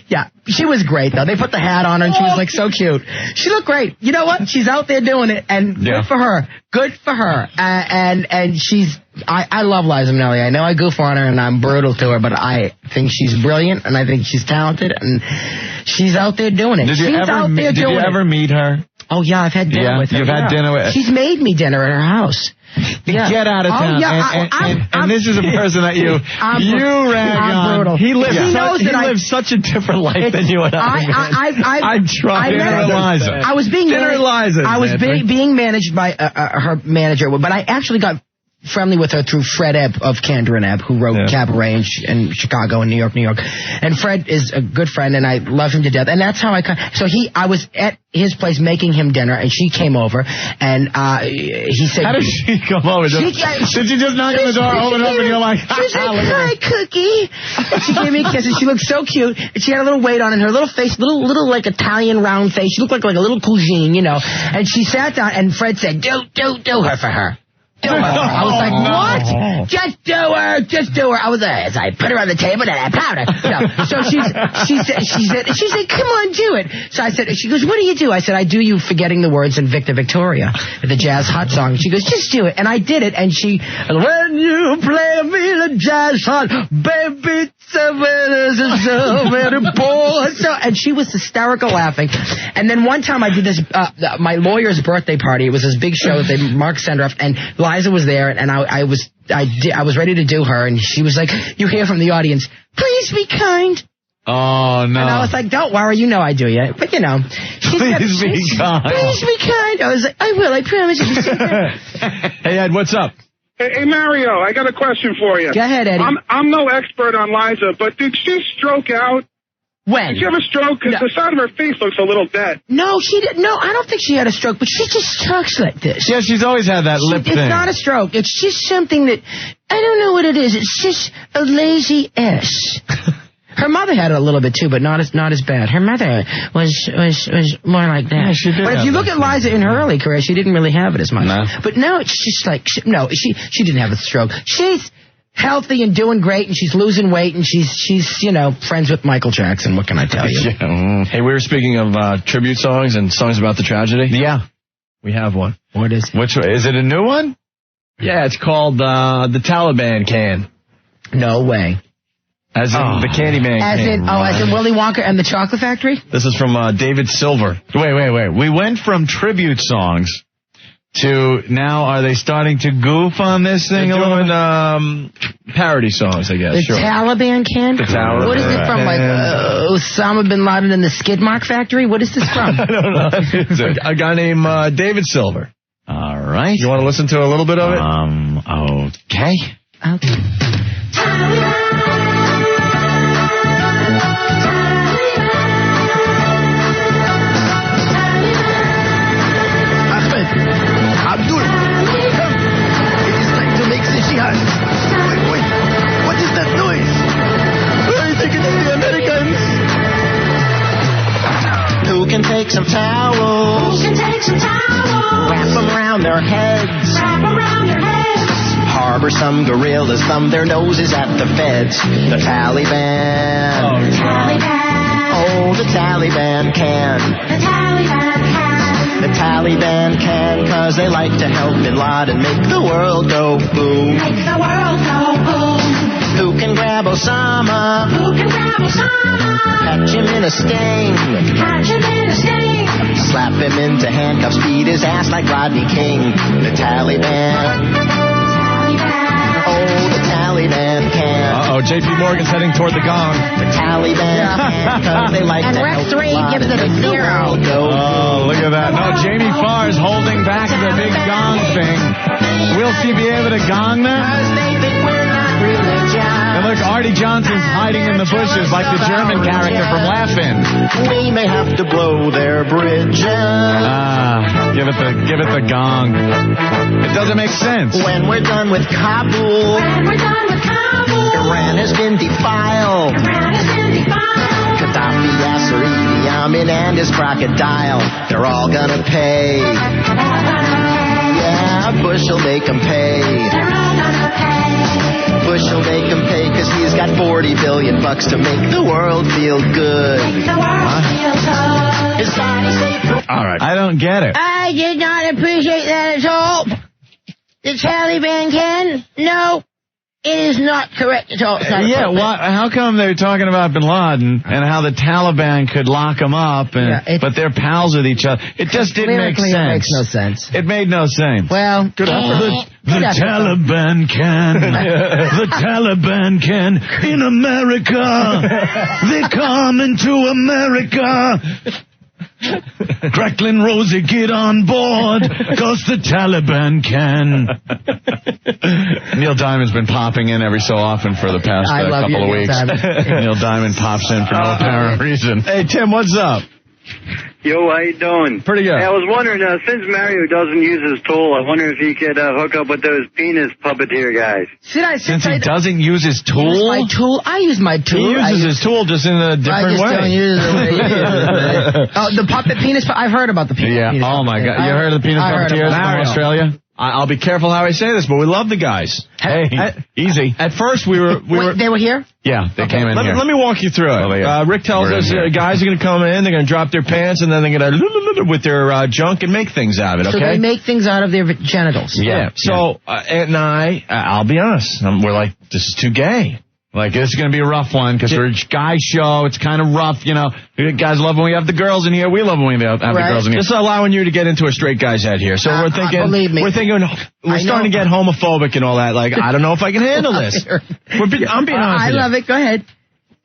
Speaker 3: Yeah, she was great, though. They put the hat on her, and she was, like, so cute. She looked great. You know what? She's out there doing it, and good for her. Good for her. And she's... I love Liza Minnelli. I know I goof on her, and I'm brutal to her, but I think she's brilliant, and I think she's talented, and she's out there doing it.
Speaker 2: Did you ever meet her?
Speaker 3: Oh, yeah, I've had dinner with her.
Speaker 2: You've had dinner with her?
Speaker 3: She's made me dinner at her house.
Speaker 2: Get out of town. And this is a person that you rag on.
Speaker 3: Brutal.
Speaker 1: He lives such a different life than you and I. I'm trying.
Speaker 3: I was being managed by her manager, but I actually got friendly with her through Fred Ebb of Candor and Ebb, who wrote Cabaret in Chicago and New York, New York. And Fred is a good friend, and I love him to death. And that's how I was at his place making him dinner, and she came over, and he said...
Speaker 2: How did she come over? Did she just knock on the door, open up, and you're like...
Speaker 3: She was like, hi, Cookie. And she gave me a kiss, and she looked so cute, and she had a little weight on, and her little face, little like Italian round face. She looked like a little cousine, you know. And she sat down, and Fred said, do her for her. Do her. I was like, what? Just do her. I was as I put her on the table and I plowed her. So she said, come on, do it. So I said, she goes, what do you do? I said, I do you forgetting the words in Victor Victoria, the jazz hot song. She goes, just do it. And I did it. And when you play me the jazz hot, baby, and she was hysterical laughing. And then one time I did this, my lawyer's birthday party. It was this big show that Mark Sendroff, and Liza was there, and I was ready to do her, and she was like, you hear from the audience, please be kind.
Speaker 2: Oh, no.
Speaker 3: And I was like, don't worry, you know I do you. But, you know.
Speaker 2: Please be kind.
Speaker 3: Please be kind. I was like, I will, I promise you.
Speaker 1: Hey, Ed, what's up?
Speaker 6: Hey, Mario, I got a question for you.
Speaker 3: Go ahead, Eddie.
Speaker 6: I'm no expert on Liza, but did she stroke out?
Speaker 3: When?
Speaker 6: Did she have a stroke? Because the side of her face looks a little dead.
Speaker 3: No, she didn't. No, I don't think she had a stroke, but she just talks like this.
Speaker 2: Yeah, she's always had that lip thing.
Speaker 3: It's not a stroke. It's just something that, I don't know what it is. It's just a lazy S. Her mother had it a little bit too, but not as bad. Her mother was more like that.
Speaker 2: Yeah, she did.
Speaker 3: But if you look at Liza in her early career, she didn't really have it as much.
Speaker 2: No.
Speaker 3: But now it's just like she didn't have a stroke. She's healthy and doing great, and she's losing weight, and she's friends with Michael Jackson. What can I tell you?
Speaker 1: Hey, we were speaking of tribute songs and songs about the tragedy.
Speaker 2: Yeah,
Speaker 1: we have one.
Speaker 3: What is it?
Speaker 2: Which is it? A new one?
Speaker 1: Yeah, it's called the Taliban Can.
Speaker 3: No way.
Speaker 1: As in the Candyman.
Speaker 3: As in Willy Wonka and the Chocolate Factory?
Speaker 1: This is from David Silver.
Speaker 2: Wait. We went from tribute songs to now, are they starting to goof on this thing?
Speaker 1: They're doing parody songs, I guess.
Speaker 3: The
Speaker 1: sure.
Speaker 3: Taliban can?
Speaker 1: The Taliban.
Speaker 3: What is it from, like Osama bin Laden and the Skid Mark Factory? What is this from?
Speaker 1: I don't know. It's a guy named David Silver.
Speaker 2: All right.
Speaker 1: You want to listen to a little bit of it?
Speaker 2: Okay.
Speaker 3: Okay.
Speaker 7: Abdul, come. It is time to make the jihad. Wait. What is that noise? I think it's the Americans.
Speaker 8: Who can take some towels? Wrap them around their heads. Harbor some gorillas, thumb their noses at the feds. The Taliban. Oh, the Taliban can. The Taliban can, 'cause they like to help bin Laden make the world go boom. Who can grab Osama? Catch him in a sting. Slap him into handcuffs, beat his ass like Rodney King. The Taliban. Oh, the Taliban can.
Speaker 1: J.P. Morgan's heading toward the gong.
Speaker 8: The Taliban can, 'cause they like
Speaker 3: And
Speaker 8: to
Speaker 3: Rex
Speaker 8: help bin
Speaker 3: Reed
Speaker 8: Laden
Speaker 3: gives it a
Speaker 8: make the
Speaker 3: 0.
Speaker 8: world go
Speaker 2: Oh, look at that. No, Jamie Farr is holding back the big gong thing. Will she be able to gong that? And look, Artie Johnson's hiding in the bushes like the German character from Laugh-In.
Speaker 8: We may have to blow their bridges.
Speaker 2: Give it the gong. It doesn't make sense.
Speaker 8: When we're done with Kabul, Iran has been defiled. Gaddafi, Yasser, Idi Amin, and his crocodile, they're all gonna pay. Yeah, Bush will make them pay. Bush will make him pay, 'cause he's got $40 billion to make the world feel good.
Speaker 2: All right. I don't get it.
Speaker 5: I did not appreciate that at all. The Taliban can? No, it is not correct at all.
Speaker 2: Yeah, how come they're talking about bin Laden and how the Taliban could lock him up, but they're pals with each other? It just didn't make sense.
Speaker 3: It makes no sense.
Speaker 2: It made no sense.
Speaker 3: Well,
Speaker 2: The Taliban can. The Taliban can. In America. They come into America. Cracklin' Rosie, get on board, 'cause the Taliban can. Neil Diamond's been popping in every so often for the past couple of weeks. Neil Diamond pops in for no apparent reason.
Speaker 1: Hey, Tim, what's up?
Speaker 4: Yo, how you doing?
Speaker 1: Pretty good.
Speaker 4: Hey, I was wondering, since Mario doesn't use his tool, I wonder if he could hook up with those penis puppeteer guys.
Speaker 2: Since he doesn't use his tool?
Speaker 3: My tool? I use my tool.
Speaker 1: He uses his tool just in a different way.
Speaker 3: I just don't use it the way you use it. Oh, the puppet penis? I've heard about the penis.
Speaker 2: Yeah.
Speaker 3: penis
Speaker 2: Oh, my God. You heard of the penis puppeteers from Australia?
Speaker 1: I'll be careful how I say this, but we love the guys.
Speaker 2: Hey, easy.
Speaker 1: At first, we were.
Speaker 3: They were here?
Speaker 2: Yeah, they came in here.
Speaker 1: Let me walk you through it. Rick tells us guys are going to come in, they're going to drop their pants, and then they're going to with their junk and make things out of it. Okay.
Speaker 3: So they make things out of their genitals.
Speaker 1: Yeah. So Aunt and I'll be honest, we're like, this is too gay.
Speaker 2: Like, this is going to be a rough one, because we're a guy show. It's kind of rough, you know. Guys love when we have the girls in here. We love when we have the girls in here.
Speaker 1: Just allowing you to get into a straight guy's head here. So we're thinking,
Speaker 3: believe me.
Speaker 1: we're starting to get homophobic and all that. Like, I don't know if I can handle this. I'm being honest with you.
Speaker 3: I love it. Go ahead.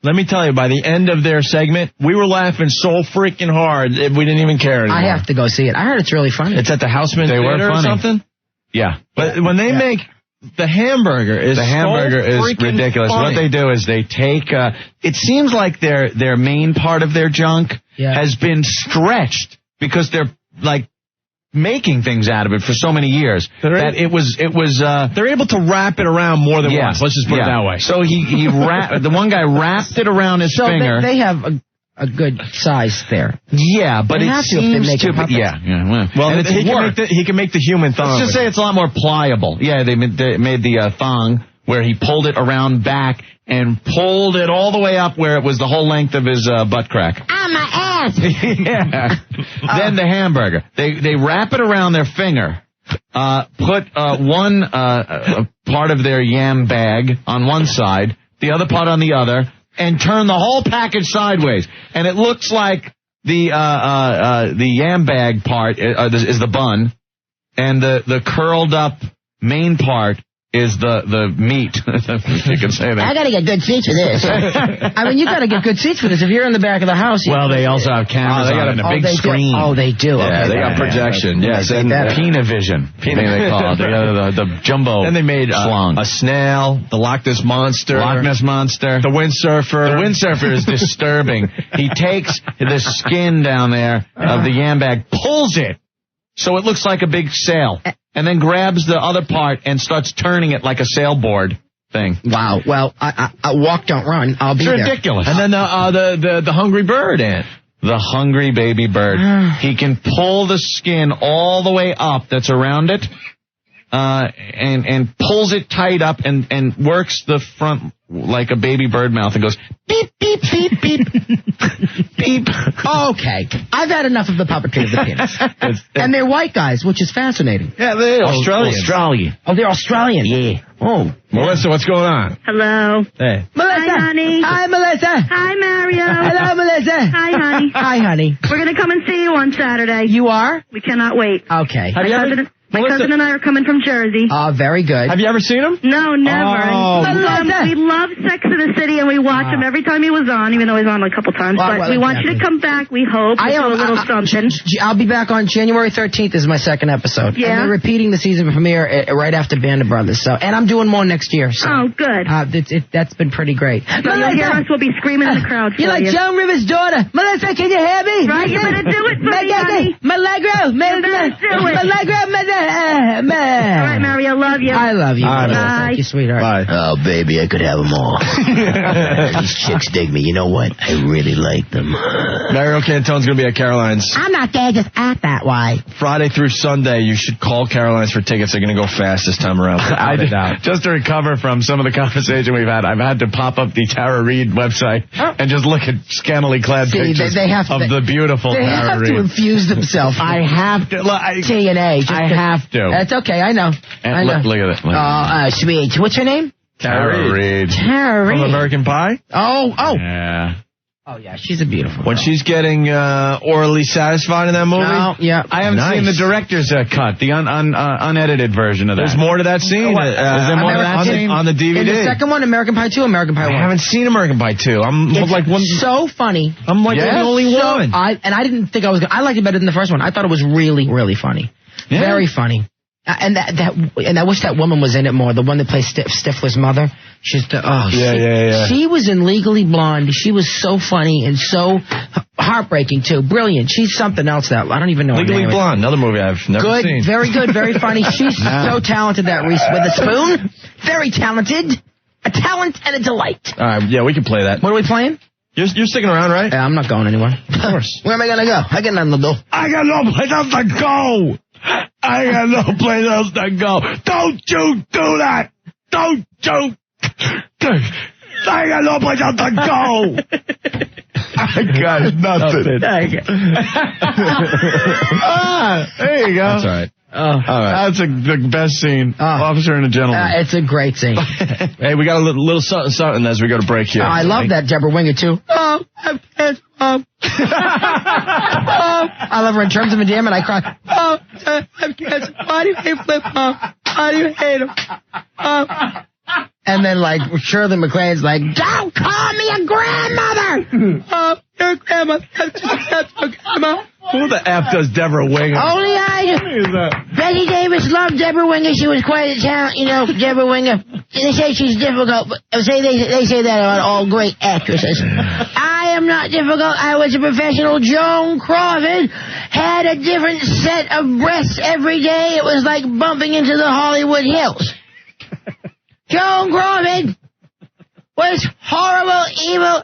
Speaker 1: Let me tell you, by the end of their segment, we were laughing so freaking hard that we didn't even care anymore.
Speaker 3: I have to go see it. I heard it's really funny.
Speaker 1: It's at the Houseman Theater or something?
Speaker 2: Yeah.
Speaker 1: But when they make... The hamburger is
Speaker 2: ridiculous.
Speaker 1: Funny.
Speaker 2: What they do is they take, it seems like their main part of their junk has been stretched because they're like making things out of it for so many years that it was
Speaker 1: they're able to wrap it around more than once. Let's just put it that way.
Speaker 2: So the one guy wrapped it around his finger.
Speaker 3: They have a good size there.
Speaker 2: Yeah, but it seems to be...
Speaker 1: Well, and he can make the human thong.
Speaker 2: Let's just say it's a lot more pliable. Yeah, they made the thong where he pulled it around back and pulled it all the way up where it was the whole length of his butt crack.
Speaker 5: Ah, my ass!
Speaker 2: Yeah. Then the hamburger. They wrap it around their finger, put one part of their yam bag on one side, the other part on the other, and turn the whole package sideways. And it looks like the yam bag part is the bun, and the curled up main part is the meat. You can say that.
Speaker 5: I gotta get good seats for this.
Speaker 3: I mean, you gotta get good seats for this. If you're in the back of the house.
Speaker 2: Well, they also have cameras on and a big screen.
Speaker 3: They do.
Speaker 1: Yeah,
Speaker 3: Okay,
Speaker 1: they got projection. Yes, and
Speaker 2: Pinavision. They call it. They got the jumbo.
Speaker 1: Then they made
Speaker 2: slung.
Speaker 1: a snail, the Loch Ness Monster.
Speaker 2: Loch Ness Monster.
Speaker 1: The windsurfer.
Speaker 2: The windsurfer is disturbing. He takes the skin down there of the yam bag, pulls it so it looks like a big sail, and then grabs the other part and starts turning it like a sailboard thing.
Speaker 3: Wow. Well, I walk, don't run. I'll be
Speaker 2: It's
Speaker 3: there.
Speaker 2: ridiculous.
Speaker 1: And then the hungry bird, Ant.
Speaker 2: The hungry baby bird. He can pull the skin all the way up that's around it, and pulls it tight up and works the front like a baby bird mouth and goes beep, beep, beep, beep, beep.
Speaker 3: Okay. I've had enough of the puppetry of the penis. And they're white guys, which is fascinating.
Speaker 1: Yeah, they're Australian.
Speaker 3: Oh, they're Australian?
Speaker 5: Yeah.
Speaker 3: Oh.
Speaker 1: Melissa, what's going on?
Speaker 9: Hello.
Speaker 1: Hey.
Speaker 3: Melissa.
Speaker 9: Hi, honey.
Speaker 3: Hi, Melissa.
Speaker 9: Hi, Mario.
Speaker 3: Hello, Melissa.
Speaker 9: Hi, honey.
Speaker 3: Hi, honey.
Speaker 9: We're going to come and see you on Saturday.
Speaker 3: You are?
Speaker 9: We cannot wait.
Speaker 3: Okay.
Speaker 9: My cousin and I are coming from Jersey.
Speaker 3: Very good.
Speaker 1: Have you ever seen him?
Speaker 9: No, never.
Speaker 1: Oh,
Speaker 9: We love Sex in the City, and we watch him every time he was on, even though he's on a couple times. But we want you to come back, we hope.
Speaker 3: I am
Speaker 9: a little something.
Speaker 3: I'll be back on January 13th is my second episode.
Speaker 9: Yeah?
Speaker 3: And they're repeating the season premiere right after Band of Brothers. So, and I'm doing more next year. So,
Speaker 9: oh, good.
Speaker 3: That's been pretty great.
Speaker 9: So you'll hear us. We'll be screaming in the crowd for
Speaker 3: You're like Joan Rivers' daughter. Melissa, can you hear me?
Speaker 9: Right, you better do it for me, honey.
Speaker 3: Milagro.
Speaker 9: All right, Mario, love you.
Speaker 3: I love you.
Speaker 9: Bye.
Speaker 3: Thank you, sweetheart.
Speaker 1: Bye.
Speaker 8: Oh, baby, I could have them all. These chicks dig me. You know what? I really like them.
Speaker 1: Mario Cantone's going to be at Caroline's
Speaker 5: I'm not there, just act that way.
Speaker 1: Friday through Sunday. You should call Caroline's for tickets. They're going to go fast this time around.
Speaker 2: Just to recover from some of the conversation we've had, I've had to pop up the Tara Reid website and just look at scantily clad pictures of the beautiful
Speaker 3: They
Speaker 2: Tara
Speaker 3: have
Speaker 2: Reid.
Speaker 3: to infuse themselves.
Speaker 2: I have to. Look,
Speaker 3: TNA.
Speaker 2: I have to.
Speaker 3: That's okay. I know. I know.
Speaker 2: Look at it.
Speaker 3: Oh, sweet. What's her name?
Speaker 2: Tara Reid.
Speaker 3: Tara Reid.
Speaker 1: From American Pie?
Speaker 3: Oh.
Speaker 2: Yeah.
Speaker 3: Oh, yeah. She's a beautiful
Speaker 1: When
Speaker 3: girl.
Speaker 1: she's getting orally satisfied in that movie?
Speaker 3: No, yeah.
Speaker 2: I haven't seen the director's cut, the unedited version of that.
Speaker 1: There's more to that scene.
Speaker 3: What?
Speaker 2: Is there more to that scene?
Speaker 1: On the DVD.
Speaker 3: In the second one, American Pie 2, American Pie 1.
Speaker 1: I haven't seen American Pie 2.
Speaker 3: It's so funny.
Speaker 1: I'm like the only one.
Speaker 3: I didn't think I was. I liked it better than the first one. I thought it was really, really funny.
Speaker 2: Yeah.
Speaker 3: Very funny. And I wish that woman was in it more. The one that plays Stifler's mother. She's the
Speaker 1: yeah.
Speaker 3: She was in Legally Blonde. She was so funny and so heartbreaking too. Brilliant. She's something else. That I don't even know.
Speaker 1: Legally
Speaker 3: her name.
Speaker 1: Blonde, another movie I've never
Speaker 3: Good,
Speaker 1: seen.
Speaker 3: very good, very funny. She's so talented. That Reese Witherspoon, very talented, a talent and a delight.
Speaker 1: All right, yeah, we can play that.
Speaker 3: What are we playing?
Speaker 1: You're sticking around, right?
Speaker 3: I'm not going anywhere.
Speaker 1: Of course.
Speaker 3: Where am I gonna go? I got nothing to do.
Speaker 1: I got no place else to go. I got no place else to go. Don't you do that. Don't you. I got no place else to go. I got nothing.
Speaker 2: There you go.
Speaker 1: That's all right.
Speaker 3: All
Speaker 1: right.
Speaker 2: That's the best scene. Officer and a Gentleman.
Speaker 3: It's a great scene.
Speaker 1: Hey, we got a little something as we go to break here.
Speaker 3: I love that Deborah Winger too. Oh, I'm pissed, Mom. I love her in Terms of Endearment. I cry. Oh, I'm pissed. Why do you hate Flip Mom? Why do you hate him? And then like Shirley MacLaine's like, don't call me a grandmother. Oh, you're a grandmother. Grandma.
Speaker 1: Who the F does Deborah Winger?
Speaker 5: Only I do. Betty Davis loved Deborah Winger. She was quite a talent, Deborah Winger. They say she's difficult, but they say that about all great actresses. I am not difficult. I was a professional. Joan Crawford had a different set of breasts every day. It was like bumping into the Hollywood Hills. Joan Crawford was horrible, evil,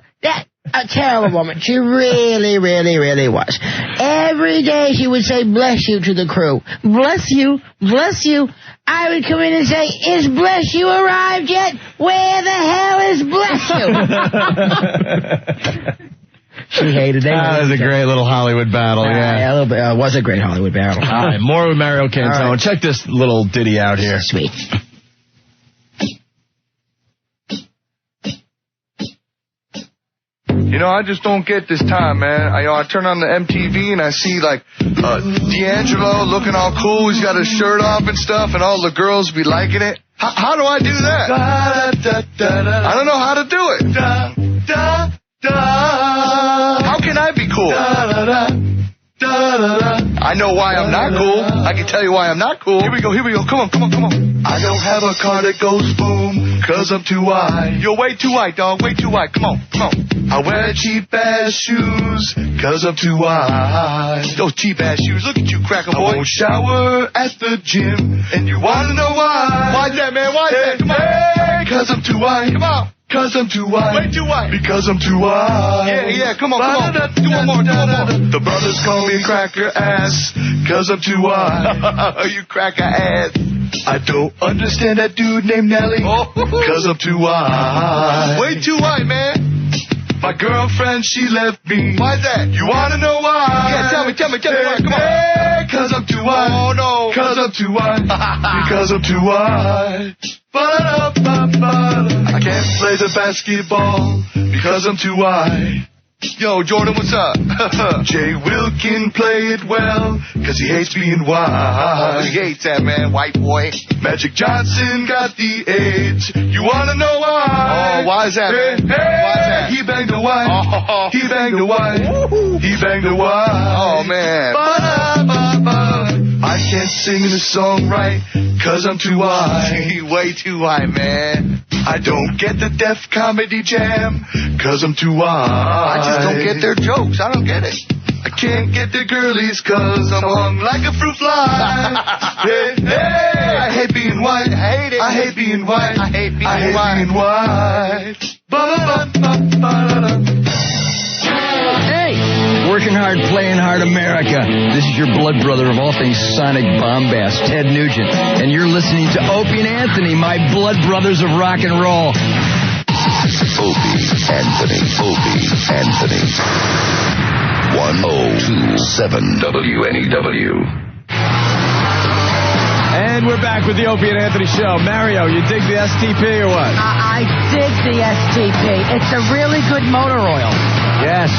Speaker 5: a terrible woman. She really, really, really was. Every day she would say, bless you to the crew. Bless you, bless you. I would come in and say, is bless you arrived yet? Where the hell is bless you? She hated it.
Speaker 2: That was a great little Hollywood battle,
Speaker 3: Yeah, a little bit. It was a great Hollywood battle.
Speaker 1: All right, more with Mario Cantone.
Speaker 3: All right.
Speaker 1: Check this little ditty out here.
Speaker 5: Sweet.
Speaker 10: You know, I just don't get this time, man. I turn on the MTV and I see, like, D'Angelo looking all cool. He's got his shirt off and stuff, and all the girls be liking it. How do I do that? I don't know how to do it. How can I be cool? I know why I'm not cool. I can tell you why I'm not cool. Here we go. Come on. I don't have a car that goes boom, 'cause I'm too white. You're way too white, dog. Way too white. Come on. I wear cheap-ass shoes, 'cause I'm too white. Those cheap-ass shoes. Look at you, cracker boy. I won't shower at the gym, and you want to know why. Why's that, man? Why's that? Come on. Hey, 'cause I'm too white. Come on. 'Cause I'm too white. Way too white. Because I'm too white. Yeah, come on. Do one more. The brothers call me cracker ass, 'cause I'm too white. You cracker ass. I don't understand that dude named Nelly, 'cause I'm too white. Way too white, man. My girlfriend, she left me. Why's that? You wanna know why? Yeah, tell me why. Come on. 'Cause I'm too white. Oh, no. 'Cause I'm too white. Because I'm too white. I can't play the basketball because I'm too white. Yo, Jordan, what's up? Jay Will can play it well, 'cause he hates being white. He hates that, man, white boy. Magic Johnson got the AIDS. You wanna know why? Oh, why is that, man? Why is that? He banged a white. Oh. He banged a white. He banged a white. Oh, man. I can't sing this song right, 'cause I'm too white. Way too white, man. I don't get the Def Comedy Jam, 'cause I'm too white. I just don't get their jokes. I don't get it. I can't get the girlies 'cause I'm hung like a fruit fly. Hey, I hate being white. I hate it. I hate being white. I hate being white.
Speaker 11: Hey, working hard, playing hard, America. This is your blood brother of all things sonic bombast, Ted Nugent, and you're listening to Opie and Anthony, my blood brothers of rock and roll.
Speaker 12: Opie, Anthony. 1027 WNEW.
Speaker 1: And we're back with the Opie and Anthony Show. Mario, you dig the STP or what?
Speaker 3: I dig the STP. It's a really good motor oil.
Speaker 1: Yes.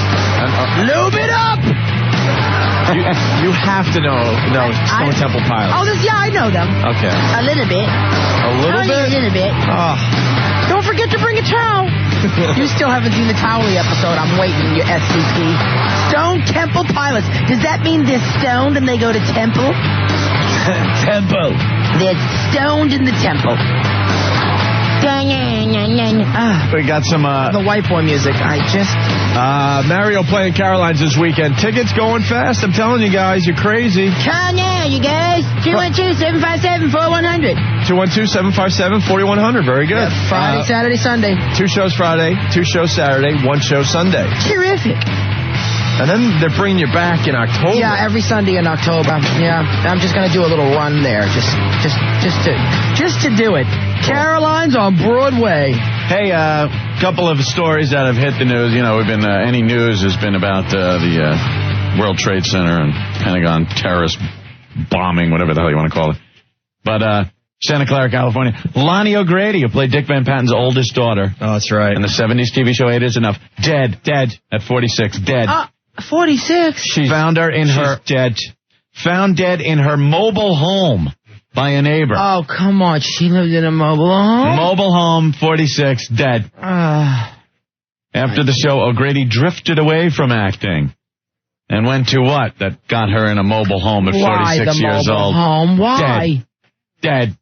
Speaker 3: Lube it up!
Speaker 1: You have to know Stone Temple Pilots.
Speaker 3: I know them.
Speaker 1: Okay.
Speaker 3: A little bit.
Speaker 1: A little bit?
Speaker 3: Oh. Don't forget to bring a towel. You still haven't seen the Towelie episode. I'm waiting, you SCP. Stone Temple Pilots. Does that mean they're stoned and they go to temple?
Speaker 1: Temple.
Speaker 3: They're stoned in the temple.
Speaker 1: We got some
Speaker 3: the white boy music.
Speaker 1: Mario playing Caroline's this weekend. Tickets going fast. I'm telling you guys, you're crazy.
Speaker 5: Call now, you guys. 212-757-4100.
Speaker 1: 212-757-4100. Very good.
Speaker 3: Yeah, Friday, Saturday, Sunday.
Speaker 1: 2 shows Friday, 2 shows Saturday, 1 show Sunday.
Speaker 3: Terrific.
Speaker 1: And then they're bringing you back in October.
Speaker 3: Yeah, every Sunday in October. Yeah, I'm just gonna do a little run there, just to do it. Caroline's on Broadway.
Speaker 2: Hey, a couple of stories that have hit the news. You know, we've been any news has been about the World Trade Center and Pentagon terrorist bombing, whatever the hell you want to call it. But Santa Clara, California, Lonnie O'Grady, who played Dick Van Patten's oldest daughter.
Speaker 1: Oh, that's right.
Speaker 2: In the 70s TV show 8 Is Enough. Dead at 46. Dead.
Speaker 3: 46.
Speaker 2: She's found dead in her mobile home by a neighbor.
Speaker 3: Oh, come on. She lived in a mobile home?
Speaker 2: Mobile home, 46, dead. After the show, O'Grady drifted away from acting and went to what? That got her in a mobile home at 46 years old.
Speaker 3: Home? Why?
Speaker 2: Dead.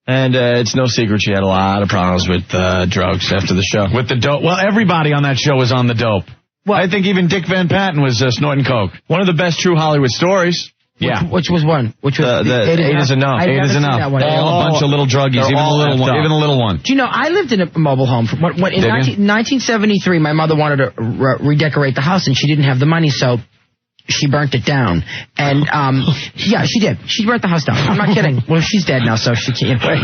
Speaker 1: And it's no secret she had a lot of problems with drugs after the show.
Speaker 2: With the dope. Well, everybody on that show was on the dope. Well, I think even Dick Van Patten was snorting coke.
Speaker 1: One of the best true Hollywood stories.
Speaker 2: Yeah.
Speaker 3: Which was one? Which was
Speaker 1: the 8 Is Enough.
Speaker 2: 8 Is Enough. All a bunch of little druggies, even a little one.
Speaker 3: Do you know, I lived in a mobile home. In 1973, my mother wanted to redecorate the house, and she didn't have the money, so she burnt it down. And, yeah, she did. She burnt the house down. I'm not kidding. Well, she's dead now, so she can't. Wait.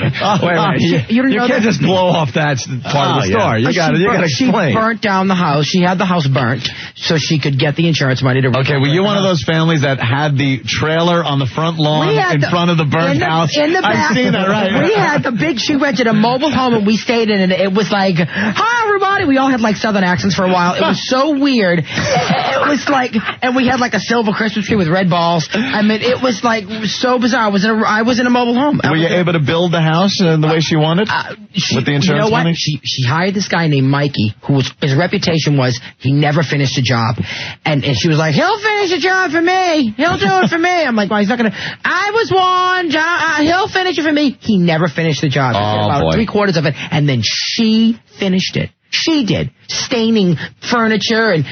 Speaker 1: You can't just blow off that part of the story. You got to explain.
Speaker 3: She burnt down the house. She had the house burnt so she could get the insurance money to
Speaker 2: Okay, were you one of those families that had the trailer on the front lawn in front of the burnt house?
Speaker 3: In the back.
Speaker 2: I've seen that, right?
Speaker 3: We had she rented a mobile home, and we stayed in it. It was like, hi, everybody. everybody, we all had like Southern accents for a while. It was so weird. It was like, and we had like a silver Christmas tree with red balls. I mean, it was like so bizarre. I was in a mobile home.
Speaker 2: Were you able to build the house the way she wanted? With the insurance
Speaker 3: you know what?
Speaker 2: money?
Speaker 3: She hired this guy named Mikey, his reputation was he never finished a job. And she was like, he'll finish a job for me. He'll do it for me. I'm like, well, he's not going to. I was warned. He'll finish it for me. He never finished the job. About
Speaker 2: boy.
Speaker 3: 3/4 of it. And then she finished it. She did. Staining furniture and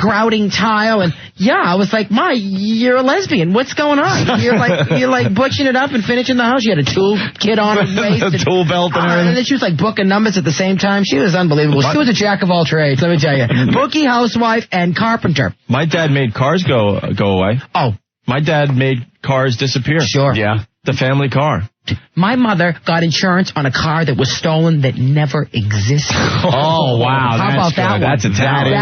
Speaker 3: grouting tile. And yeah, I was like, Ma, you're a lesbian. What's going on? You're like butching it up and finishing the house. She had a tool kit on her waist.
Speaker 2: A tool belt and everything.
Speaker 3: And then she was like booking numbers at the same time. She was unbelievable. She was a jack of all trades, let me tell you. Bookie, housewife, and carpenter.
Speaker 1: My dad made cars go away.
Speaker 3: Oh.
Speaker 1: My dad made cars disappear.
Speaker 3: Sure.
Speaker 1: Yeah. The family car.
Speaker 3: My mother got insurance on a car that was stolen that never existed.
Speaker 2: Oh, wow.
Speaker 3: How about that one?
Speaker 1: That's a talent.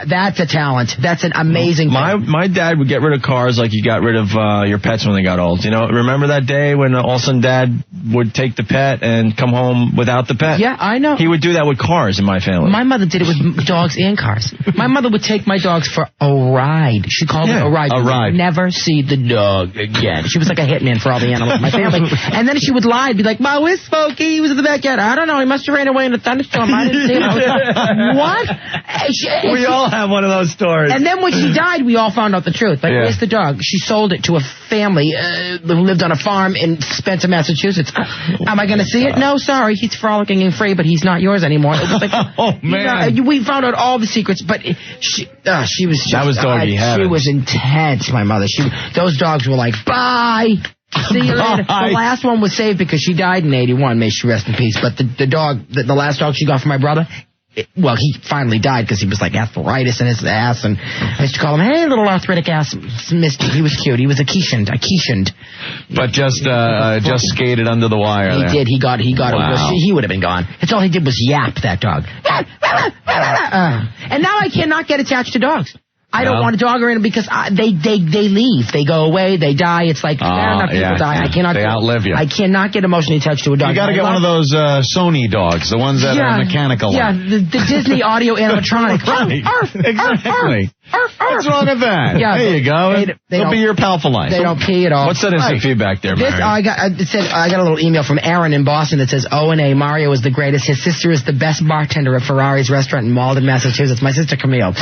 Speaker 3: That's a talent. That's an amazing thing.
Speaker 1: My dad would get rid of cars like you got rid of your pets when they got old. You know, remember that day when all of a sudden Dad would take the pet and come home without the pet?
Speaker 3: Yeah, I know.
Speaker 1: He would do that with cars in my family.
Speaker 3: My mother did it with dogs and cars. My mother would take my dogs for a ride. She called it a ride.
Speaker 2: A ride.
Speaker 3: Never see the dog again. She was like a hitman for all the animals in my family. And then she would lie and be like, Ma, where's Smokey? He was in the backyard. I don't know. He must have ran away in a thunderstorm. I didn't see him. I was like, what?
Speaker 1: We all have one of those stories.
Speaker 3: And then when she died, we all found out the truth. Like, where's the dog? She sold it to a family who lived on a farm in Spencer, Massachusetts. Am I going to see it? No, sorry. He's frolicking and free, but he's not yours anymore. It was like,
Speaker 2: oh, man.
Speaker 3: We found out all the secrets, but she was just...
Speaker 1: That was doggy heaven.
Speaker 3: She was intense, my mother. Those dogs were like, bye. See you later. The last one was saved because she died in 81. May she rest in peace. But the last dog she got from my brother, he finally died because he was like arthritis in his ass, and I used to call him, hey, little arthritic ass Misty. He was cute. He was a Keeshond.
Speaker 2: But just skated under the wire.
Speaker 3: He did. He got
Speaker 2: wow.
Speaker 3: He would have been gone. That's all he did was yap, that dog. And now I cannot get attached to dogs. I don't want a dog around because they leave. They go away. They die. It's like, fair enough, people die. I cannot.
Speaker 2: They outlive you.
Speaker 3: I cannot get emotionally attached to a dog.
Speaker 2: You got to get one of those Sony dogs, the ones that are mechanical.
Speaker 3: Yeah, the Disney audio animatronic.
Speaker 2: Right.
Speaker 3: Exactly.
Speaker 2: What's wrong with that? Yeah, there you go. They'll be your pal for life.
Speaker 3: They don't pee at all.
Speaker 1: What's that instant feedback there, Mario?
Speaker 3: I got a little email from Aaron in Boston that says, O&A, Mario is the greatest. His sister is the best bartender at Ferrari's restaurant in Malden, Massachusetts. My sister Camille.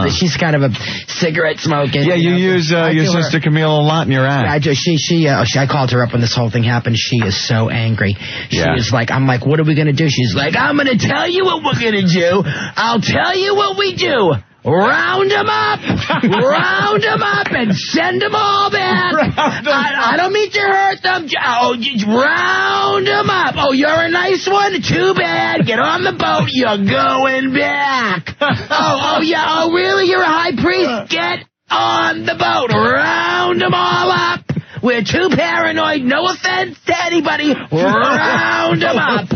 Speaker 3: She's kind of a cigarette smoking.
Speaker 2: Yeah, you use your sister Camille a lot in your act.
Speaker 3: Yeah, I called her up when this whole thing happened. She is so angry. She was like, I'm like, what are we going to do? She's like, I'm going to tell you what we're going to do. I'll tell you what we do. Round them up, and send them all back. I don't mean to hurt them. Just round them up. Oh, you're a nice one? Too bad. Get on the boat. You're going back. Yeah. Oh, really? You're a high priest? Get on the boat. Round them all up. We're too paranoid. No offense to anybody. Round them up.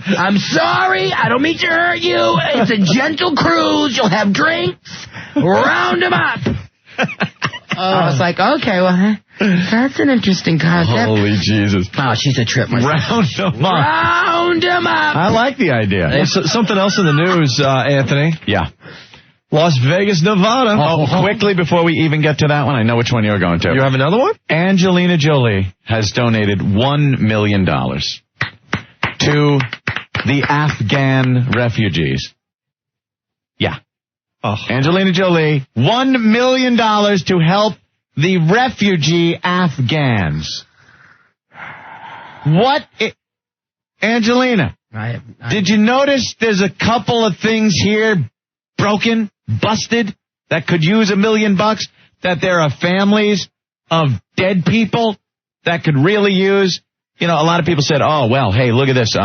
Speaker 3: I'm sorry. I don't mean to hurt you. It's a gentle cruise. You'll have drinks. Round them up. I was like, okay, well, that's an interesting concept.
Speaker 2: Holy Jesus.
Speaker 3: Oh, she's a trip.
Speaker 2: Round them up.
Speaker 3: Round them up.
Speaker 2: I like the idea.
Speaker 1: Well, something else in the news, Anthony.
Speaker 2: Yeah.
Speaker 1: Las Vegas, Nevada.
Speaker 2: Quickly before we even get to that one, I know which one you're going to.
Speaker 1: You have another one?
Speaker 2: Angelina Jolie has donated $1 million to the Afghan refugees. Yeah. Angelina Jolie, $1 million to help the refugee Afghans. What? Angelina, did you notice there's a couple of things here broken, busted, that could use $1 million? That there are families of dead people that could really use? You know, a lot of people said, oh, well, hey, look at this.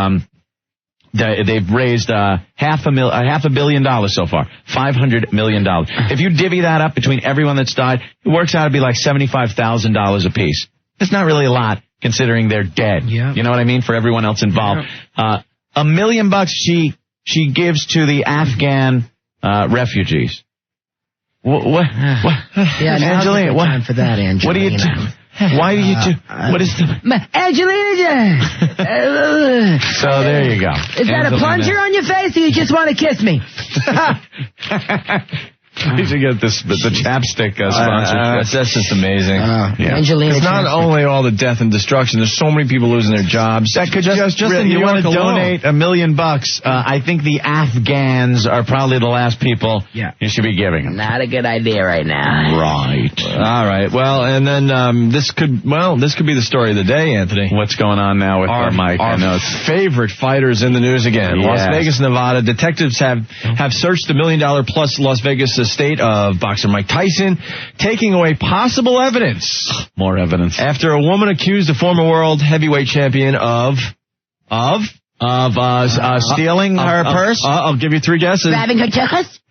Speaker 2: They've raised $500 million so far, $500 million. If you divvy that up between everyone that's died, it works out to be like $75,000 a piece. It's not really a lot considering they're dead. Yeah. You know what I mean? For everyone else involved. $1 million she gives to the Afghan refugees. What?
Speaker 3: Yeah,
Speaker 2: Angelina,
Speaker 3: time for that, Angelina.
Speaker 2: What do you Why do you do? What is the?
Speaker 3: Angelina.
Speaker 2: So there you go.
Speaker 3: Is that a plunger on your face, or you just want to kiss me?
Speaker 2: We should get the chapstick sponsorship.
Speaker 1: That's just amazing.
Speaker 3: Angelina.
Speaker 1: It's not only all the death and destruction. There's so many people losing their jobs.
Speaker 2: That could just
Speaker 1: in New
Speaker 2: you
Speaker 1: York
Speaker 2: want to
Speaker 1: alone.
Speaker 2: donate $1 million. I think the Afghans are probably the last people you should be giving them.
Speaker 3: Not a good idea right now.
Speaker 2: Right.
Speaker 1: All right. Well, and then this could be the story of the day, Anthony.
Speaker 2: What's going on now with Mike?
Speaker 1: Our favorite fighters in the news again.
Speaker 2: Yes.
Speaker 1: Las Vegas, Nevada. Detectives have searched the $1 million plus Las Vegas estate of boxer Mike Tyson, taking away possible evidence.
Speaker 2: More evidence.
Speaker 1: After a woman accused the former world heavyweight champion of
Speaker 2: stealing her purse.
Speaker 1: I'll give you 3 guesses.
Speaker 5: Grabbing her chest?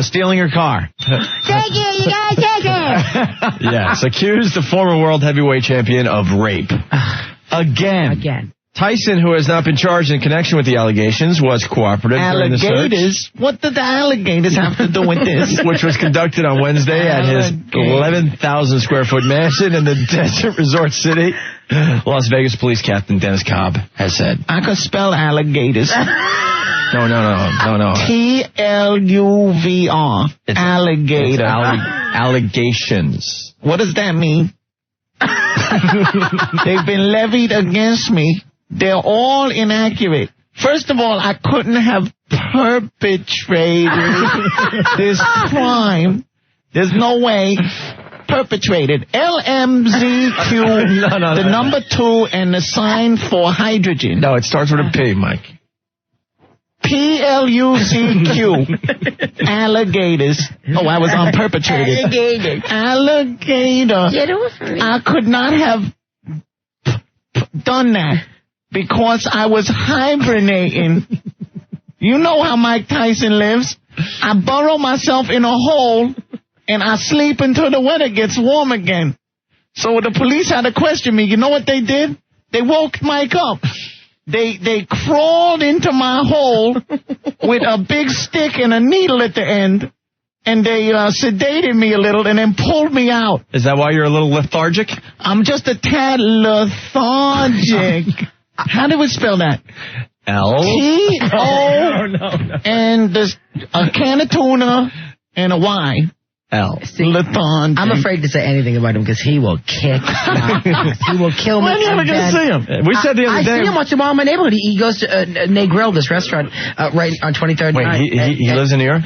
Speaker 2: Stealing her car.
Speaker 5: Thank you, you gotta take her.
Speaker 1: Yes, accused the former world heavyweight champion of rape.
Speaker 3: Again.
Speaker 1: Tyson, who has not been charged in connection with the allegations, was cooperative during the search.
Speaker 2: What did the alligators have to do with this?
Speaker 1: Which was conducted on Wednesday at his 11,000 square foot mansion in the desert resort city. Las Vegas Police Captain Dennis Cobb has said.
Speaker 2: I could spell alligators.
Speaker 1: No.
Speaker 2: TLUVR. Alligator.
Speaker 1: Allegations.
Speaker 2: What does that mean? They've been levied against me. They're all inaccurate. First of all, I couldn't have perpetrated this crime. There's no way. Perpetrated. LMZQ, the number 2 and the sign for hydrogen.
Speaker 1: No, it starts with a P, Mike.
Speaker 2: PLUCQ. Alligators. Oh, I was on perpetrated. Alligator.
Speaker 5: Get off me.
Speaker 2: I could not have done that because I was hibernating. You know how Mike Tyson lives. I burrow myself in a hole and I sleep until the weather gets warm again. So the police had to question me. You know what they did? They woke Mike up. They crawled into my hole with a big stick and a needle at the end, and they sedated me a little and then pulled me out.
Speaker 1: Is that why you're a little lethargic?
Speaker 2: I'm just a tad lethargic. How do we spell that?
Speaker 1: L-T-O
Speaker 2: no. And there's a can of tuna and a Y.
Speaker 1: L.
Speaker 2: Lethargic.
Speaker 3: I'm afraid to say anything about him because he will kick my ass. He will kill me.
Speaker 2: When are you ever going to see him?
Speaker 1: We said the other day.
Speaker 3: I see him once in a while in my neighborhood. He goes to Nate Grill, this restaurant, right on 23rd.
Speaker 1: Wait, he lives in New York?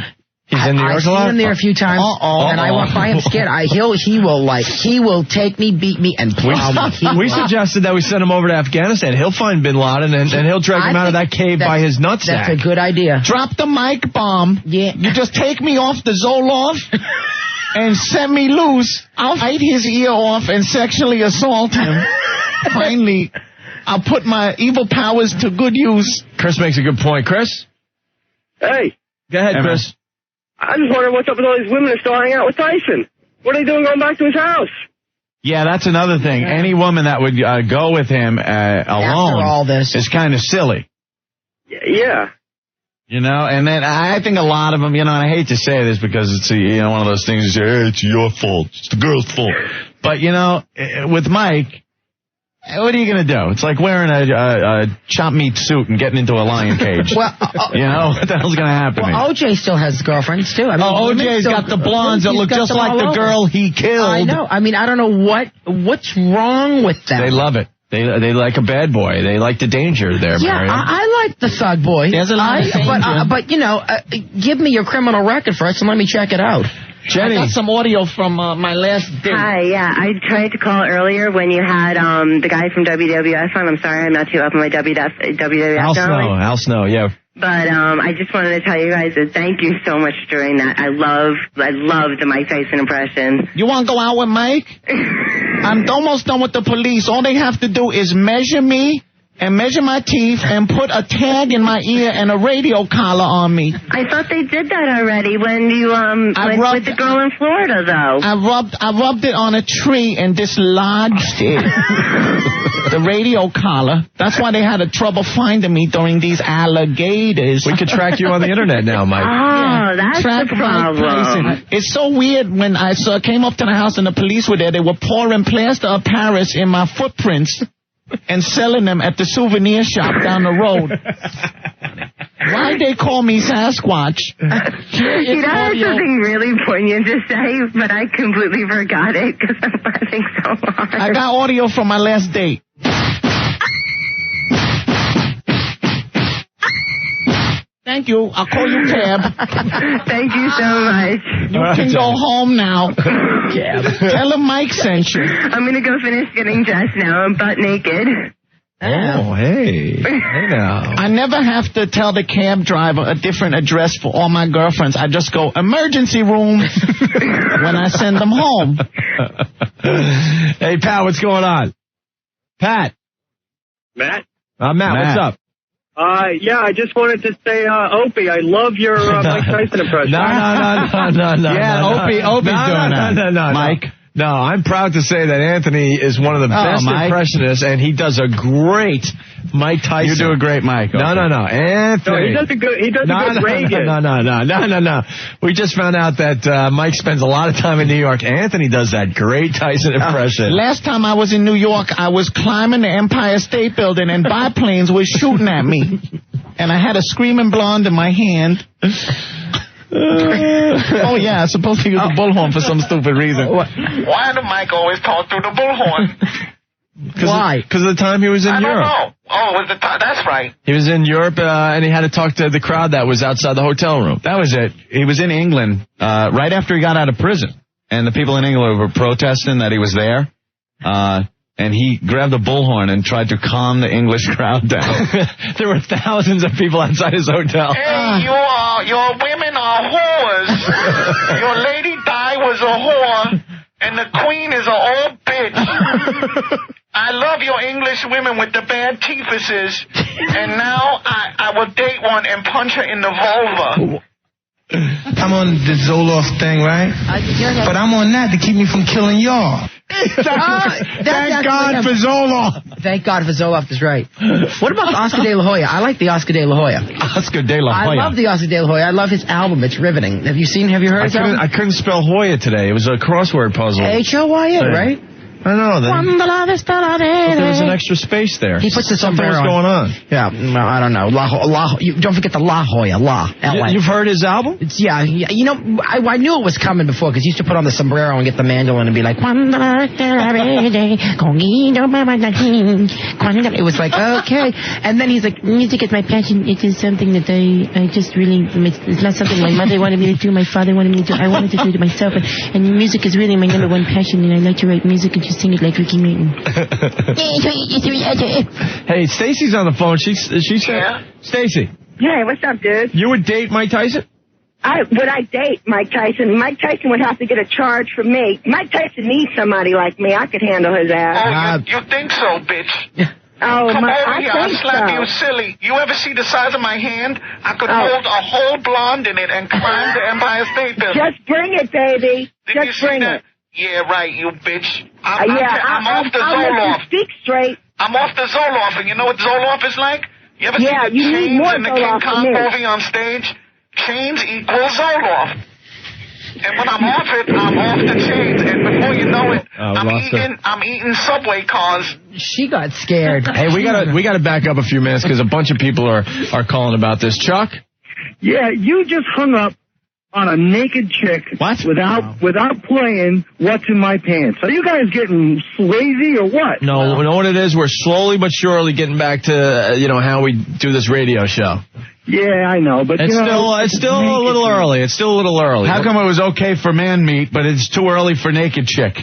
Speaker 1: He's in New York a lot?
Speaker 3: I've seen him there a few times, and I walk by him scared. He will take me, beat me, and plow me.
Speaker 1: We suggested that we send him over to Afghanistan. He'll find Bin Laden, and he'll drag him out of that cave by his nutsack.
Speaker 3: That's a good idea.
Speaker 2: Drop the mic bomb.
Speaker 3: Yeah.
Speaker 2: You just take me off the Zoloft and set me loose. I'll bite his ear off and sexually assault him. Finally, I'll put my evil powers to good use.
Speaker 1: Chris makes a good point. Chris?
Speaker 6: Hey.
Speaker 1: Go ahead, Chris.
Speaker 6: I just wonder what's up with all these women that still hang out with Tyson. What are they doing going back to his house?
Speaker 2: Yeah, that's another thing. Yeah. Any woman that would go with him alone
Speaker 3: after all this
Speaker 2: is kind of silly.
Speaker 6: Yeah.
Speaker 2: You know, and then I think a lot of them, and I hate to say this because it's one of those things you say, hey, it's your fault. It's the girl's fault. But, with Mike, what are you going to do? It's like wearing a chopped meat suit and getting into a lion cage. Well, what the hell's going to happen?
Speaker 3: Well, OJ still has girlfriends, too. I mean,
Speaker 2: OJ's got the blondes that look just like the girl he killed.
Speaker 3: I know. I mean, I don't know what's wrong with them.
Speaker 1: They love it. They like a bad boy. They like the danger there, Marion.
Speaker 3: I like the thug boy.
Speaker 2: There's a lot of danger.
Speaker 3: But give me your criminal record first and let me check it out.
Speaker 2: Jenny. I got some audio from my last date.
Speaker 13: Hi, yeah. I tried to call earlier when you had the guy from WWF on. I'm sorry I'm not too up on my WWF knowledge.
Speaker 1: Al Snow, yeah.
Speaker 13: But I just wanted to tell you guys that thank you so much for doing that. I love the Mike Tyson impression.
Speaker 2: You want to go out with Mike? I'm almost done with the police. All they have to do is measure me
Speaker 14: and measure my teeth and put a tag in my ear and a radio collar on me.
Speaker 13: I thought they did that already when you went with the girl in Florida, though.
Speaker 14: I rubbed it on a tree and dislodged it. The radio collar. That's why they had a trouble finding me during these alligators.
Speaker 1: We could track you on the internet now, Mike.
Speaker 13: Oh, that's the problem.
Speaker 14: It's so weird when I came up to the house and the police were there. They were pouring plaster of Paris in my footprints and selling them at the souvenir shop down the road. Why they call me Sasquatch?
Speaker 13: You know, I had something really poignant to say, but I completely forgot it because I'm laughing so hard.
Speaker 14: I got audio from my last date. Thank you. I'll call you cab.
Speaker 13: Thank you so much.
Speaker 14: You can go home now. Tell him Mike sent you.
Speaker 13: I'm going to go finish getting dressed now. I'm butt naked.
Speaker 1: Oh, hey. Hey now.
Speaker 14: I never have to tell the cab driver a different address for all my girlfriends. I just go, emergency room, when I send them home.
Speaker 1: Hey, Pat, what's going on? Pat.
Speaker 6: Matt?
Speaker 1: Matt, what's up?
Speaker 6: Yeah, I just wanted to say, Opie, I love your Mike Tyson impression.
Speaker 1: No.
Speaker 2: Yeah, Opie's doing that.
Speaker 1: No,
Speaker 2: Mike.
Speaker 1: No, I'm proud to say that Anthony is one of the best impressionists, and he does a great Mike Tyson.
Speaker 2: You do a great Mike.
Speaker 1: No, Anthony.
Speaker 6: No, he does a good Reagan.
Speaker 1: No. We just found out that Mike spends a lot of time in New York. Anthony does that great Tyson impression.
Speaker 14: Last time I was in New York, I was climbing the Empire State Building, and biplanes were shooting at me. And I had a screaming blonde in my hand. Oh, yeah, I supposed to use the bullhorn for some stupid reason.
Speaker 15: Why do Mike always talk through the bullhorn?
Speaker 1: Why? Because of the time he was in Europe.
Speaker 15: I don't know. Oh, it was the time. That's right.
Speaker 1: He was in Europe, and he had to talk to the crowd that was outside the hotel room.
Speaker 2: That was it. He was in England right after he got out of prison. And the people in England were protesting that he was there. And he grabbed a bullhorn and tried to calm the English crowd down.
Speaker 1: There were thousands of people outside his hotel.
Speaker 15: Hey, your women are whores. Your Lady Di was a whore, and the Queen is an old bitch. I love your English women with the bad teethuses, and now I will date one and punch her in the vulva.
Speaker 16: I'm on the Zoloft thing, right? But I'm on that to keep me from killing y'all.
Speaker 3: Thank
Speaker 16: God for Zoloft.
Speaker 3: Thank God for Zoloft is right. What about Oscar De La Hoya? I like the Oscar De La Hoya.
Speaker 2: Oscar De La Hoya.
Speaker 3: I love the Oscar De La Hoya. I love his album. It's riveting. Have you heard his album?
Speaker 1: I couldn't spell Hoya today. It was a crossword puzzle.
Speaker 3: H-O-Y-A, right?
Speaker 1: I don't know. There was an extra space there.
Speaker 3: He puts the
Speaker 1: something was
Speaker 3: sombrero
Speaker 1: going on.
Speaker 3: Yeah, no, I don't know. Don't forget the La Hoya.
Speaker 1: You've heard his album?
Speaker 3: Yeah. You know, I knew it was coming before because he used to put on the sombrero and get the mandolin and be like, it was like, okay. And then he's like, music is my passion. It is something that I just really, it's not something my mother wanted me to do, my father wanted me to do. I wanted to do it myself. And music is really my number one passion, and I like to write music and just sing it like Ricky Martin.
Speaker 1: Hey, Stacy's on the phone. She said, Stacy.
Speaker 17: Hey, what's up, dude?
Speaker 1: You would date Mike Tyson?
Speaker 17: Would I date Mike Tyson? Mike Tyson would have to get a charge from me. Mike Tyson needs somebody like me. I could handle his ass.
Speaker 15: Oh, you think so, bitch?
Speaker 17: Oh,
Speaker 15: come over here. I'll
Speaker 17: think
Speaker 15: slap
Speaker 17: so.
Speaker 15: you silly. You ever see the size of my hand? I could hold a whole blonde in it and climb the Empire State Building.
Speaker 17: Just bring it, baby. Just bring it.
Speaker 15: Yeah, right, you bitch. I'm off the
Speaker 17: I'll let
Speaker 15: Zoloft.
Speaker 17: you speak straight.
Speaker 15: I'm off the Zoloft, and you know what Zoloft is like? You ever see the
Speaker 17: you need
Speaker 15: chains
Speaker 17: more
Speaker 15: in the King
Speaker 17: Zoloft
Speaker 15: Kong
Speaker 17: than me.
Speaker 15: movie on stage? Chains equals Zoloft. And when I'm off it, I'm off the chains. And before you know it, I'm eating Subway cars.
Speaker 3: She got scared.
Speaker 1: Hey, we gotta back up a few minutes because a bunch of people are calling about this. Chuck?
Speaker 6: Yeah, you just hung up on a naked chick without playing What's in My Pants. Are you guys getting lazy or what?
Speaker 1: No, you know what it is? We're slowly but surely getting back to how we do this radio show.
Speaker 6: Yeah, I know, but
Speaker 1: it's still a little early. It's still a little early.
Speaker 2: How come it was okay for man meat, but it's too early for naked chick?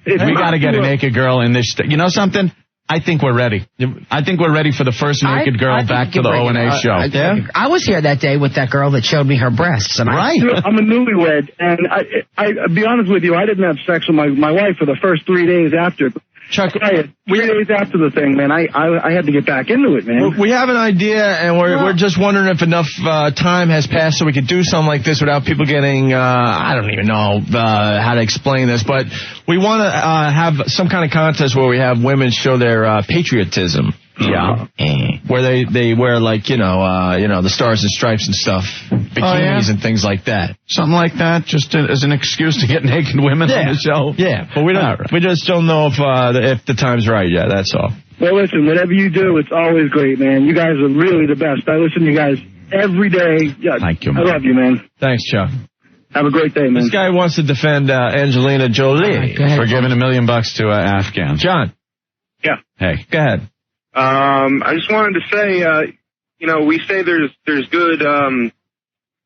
Speaker 2: We got to get a naked girl in this. You know something? I think we're ready. I think we're ready for the first naked girl back to the O&A show.
Speaker 3: I was here that day with that girl that showed me her breasts. And
Speaker 6: I'm a newlywed, and I'll be honest with you, I didn't have sex with my wife for the first 3 days after.
Speaker 1: Chuck,
Speaker 6: 3 days after the thing, man, I had to get back into it, man.
Speaker 1: We have an idea, and we're just wondering if enough time has passed so we could do something like this without people getting, I don't even know how to explain this, but we want to have some kind of contest where we have women show their patriotism. Yeah. Where they wear, like, you know, the Stars and Stripes and stuff, bikinis and things like that.
Speaker 2: Something like that, just as an excuse to get naked women on the show.
Speaker 1: Yeah, but we just don't know if the time's right yet, that's all.
Speaker 6: Well, listen, whatever you do, it's always great, man. You guys are really the best. I listen to you guys every day. Yeah,
Speaker 2: thank you, man.
Speaker 6: I love you, man.
Speaker 1: Thanks, Chuck.
Speaker 6: Have a great day, man.
Speaker 1: This guy wants to defend Angelina Jolie
Speaker 2: for giving $1 million to Afghans.
Speaker 1: John.
Speaker 18: Yeah.
Speaker 2: Hey.
Speaker 1: Go ahead.
Speaker 18: I just wanted to say, we say there's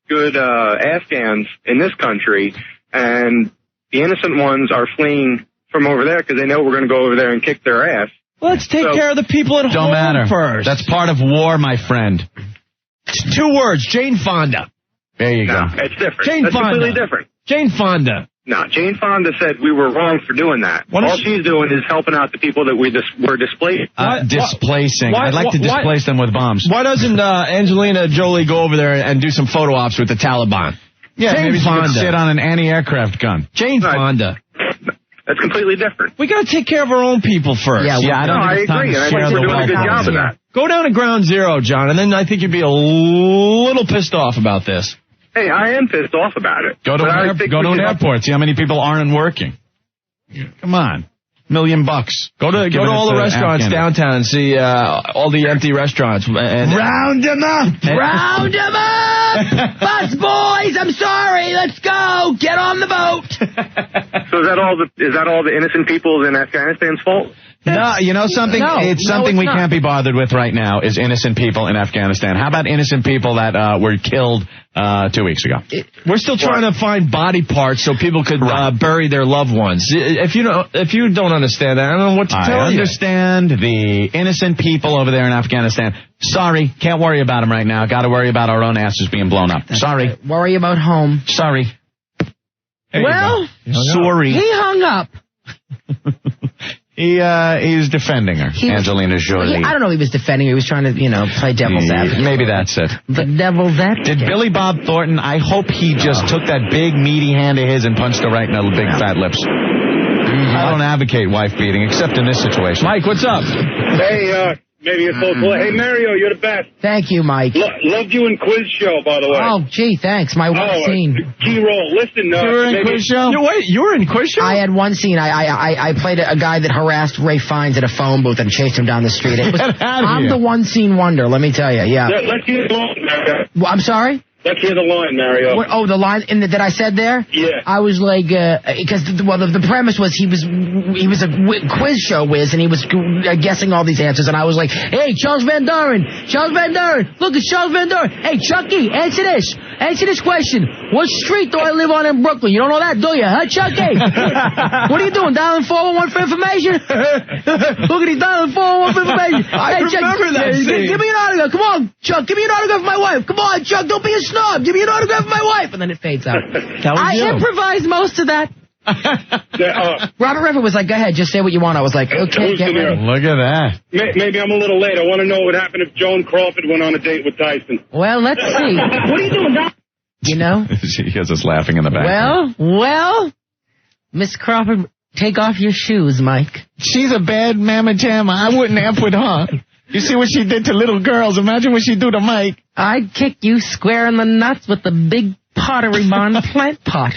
Speaker 18: good Afghans in this country, and the innocent ones are fleeing from over there because they know we're going to go over there and kick their ass.
Speaker 1: Let's take care of the people at home
Speaker 2: Don't matter.
Speaker 1: first.
Speaker 2: That's part of war, my friend.
Speaker 1: 2 words, Jane Fonda.
Speaker 2: There you go.
Speaker 18: It's different.
Speaker 1: Jane
Speaker 18: That's
Speaker 1: Fonda.
Speaker 18: completely different.
Speaker 1: Jane Fonda.
Speaker 18: No, Jane Fonda said we were wrong for doing that. All she's doing is helping out the people that we're displacing.
Speaker 2: Displacing. I'd like to displace them with bombs.
Speaker 1: Why doesn't Angelina Jolie go over there and do some photo ops with the Taliban?
Speaker 2: Yeah,
Speaker 1: Jane
Speaker 2: maybe she
Speaker 1: Fonda.
Speaker 2: could sit on an anti-aircraft gun.
Speaker 1: Jane Fonda.
Speaker 18: That's completely different.
Speaker 1: We got to take care of our own people first.
Speaker 18: I agree. I think we're doing a good job of that.
Speaker 1: Go down to ground zero, John, and then I think you'd be a little pissed off about this.
Speaker 18: Hey, I am pissed off about it.
Speaker 2: Go to an airport. See how many people aren't working. Come on. $1 million.
Speaker 1: Go to all the restaurants downtown and see all the empty restaurants. And
Speaker 3: Round them up! Round them up! Bus boys, I'm sorry. Let's go. Get on the boat.
Speaker 18: So is that all the innocent people in Afghanistan's fault?
Speaker 2: No, you know something? It's something we
Speaker 3: not.
Speaker 2: can't be bothered with right now is innocent people in Afghanistan. How about innocent people that were killed 2 weeks ago?
Speaker 1: We're still trying to find body parts so people could bury their loved ones. If you don't understand that, I don't know what to tell you.
Speaker 2: I understand the innocent people over there in Afghanistan. Sorry, can't worry about them right now. Got to worry about our own asses being blown up. Sorry.
Speaker 3: Right. Worry about home.
Speaker 2: Sorry.
Speaker 3: Well,
Speaker 2: sorry.
Speaker 3: he hung up.
Speaker 2: He's defending her, Angelina Jolie.
Speaker 3: I don't know if he was defending her. He was trying to, play devil's advocate.
Speaker 2: Maybe that's it.
Speaker 3: The devil's advocate.
Speaker 2: Did Billy Bob Thornton, I hope he just took that big, meaty hand of his and punched her right in the big, fat lips. I don't advocate wife beating, except in this situation.
Speaker 1: Mike, what's up?
Speaker 19: Hey, maybe it's so cool. Hey, Mario, you're the best.
Speaker 3: Thank you, Mike.
Speaker 19: Loved you in Quiz Show, by the way.
Speaker 3: Oh, gee, thanks. My one scene.
Speaker 19: Key role. Listen,
Speaker 1: you were in Quiz Show? You were in Quiz Show?
Speaker 3: I had one scene. I played a guy that harassed Ray Fiennes at a phone booth and chased him down the street. I'm the one scene wonder, let me tell you. Yeah.
Speaker 19: Let's hear the line, Mario.
Speaker 3: I'm sorry?
Speaker 19: Let's hear the line, Mario.
Speaker 3: The line that I said there?
Speaker 19: Yeah.
Speaker 3: I was like, because the premise was he was a quiz show whiz and he was guessing all these answers, and I was like, hey, Charles Van Doren, look, it's Charles Van Doren. Hey, Chucky, answer this question. What street do I live on in Brooklyn? You don't know that, do you, huh, Chucky? What are you doing, dialing 411 for information? Look at he's dialing 411 for information.
Speaker 1: I remember that scene.
Speaker 3: Give me an autograph. Come on, Chuck, give me an autograph for my wife. Come on, Chuck, don't be a snob. Give me an autograph for my wife. And then it fades out. I improvised most of that. Robert Redford was like, go ahead, just say what you want. I was like, okay, get ready.
Speaker 2: Look at that.
Speaker 19: Maybe I'm a little late. I want to know what would happen if Joan Crawford went on a date with Tyson.
Speaker 3: Well, let's see. What are you doing, Doc? You know?
Speaker 2: She has us laughing in the back.
Speaker 3: Well, Miss Crawford, take off your shoes, Mike.
Speaker 14: She's a bad mamma jamma. I wouldn't F with her. You see what she did to little girls. Imagine what she'd do to Mike.
Speaker 3: I'd kick you square in the nuts with the big Pottery Barn plant pot.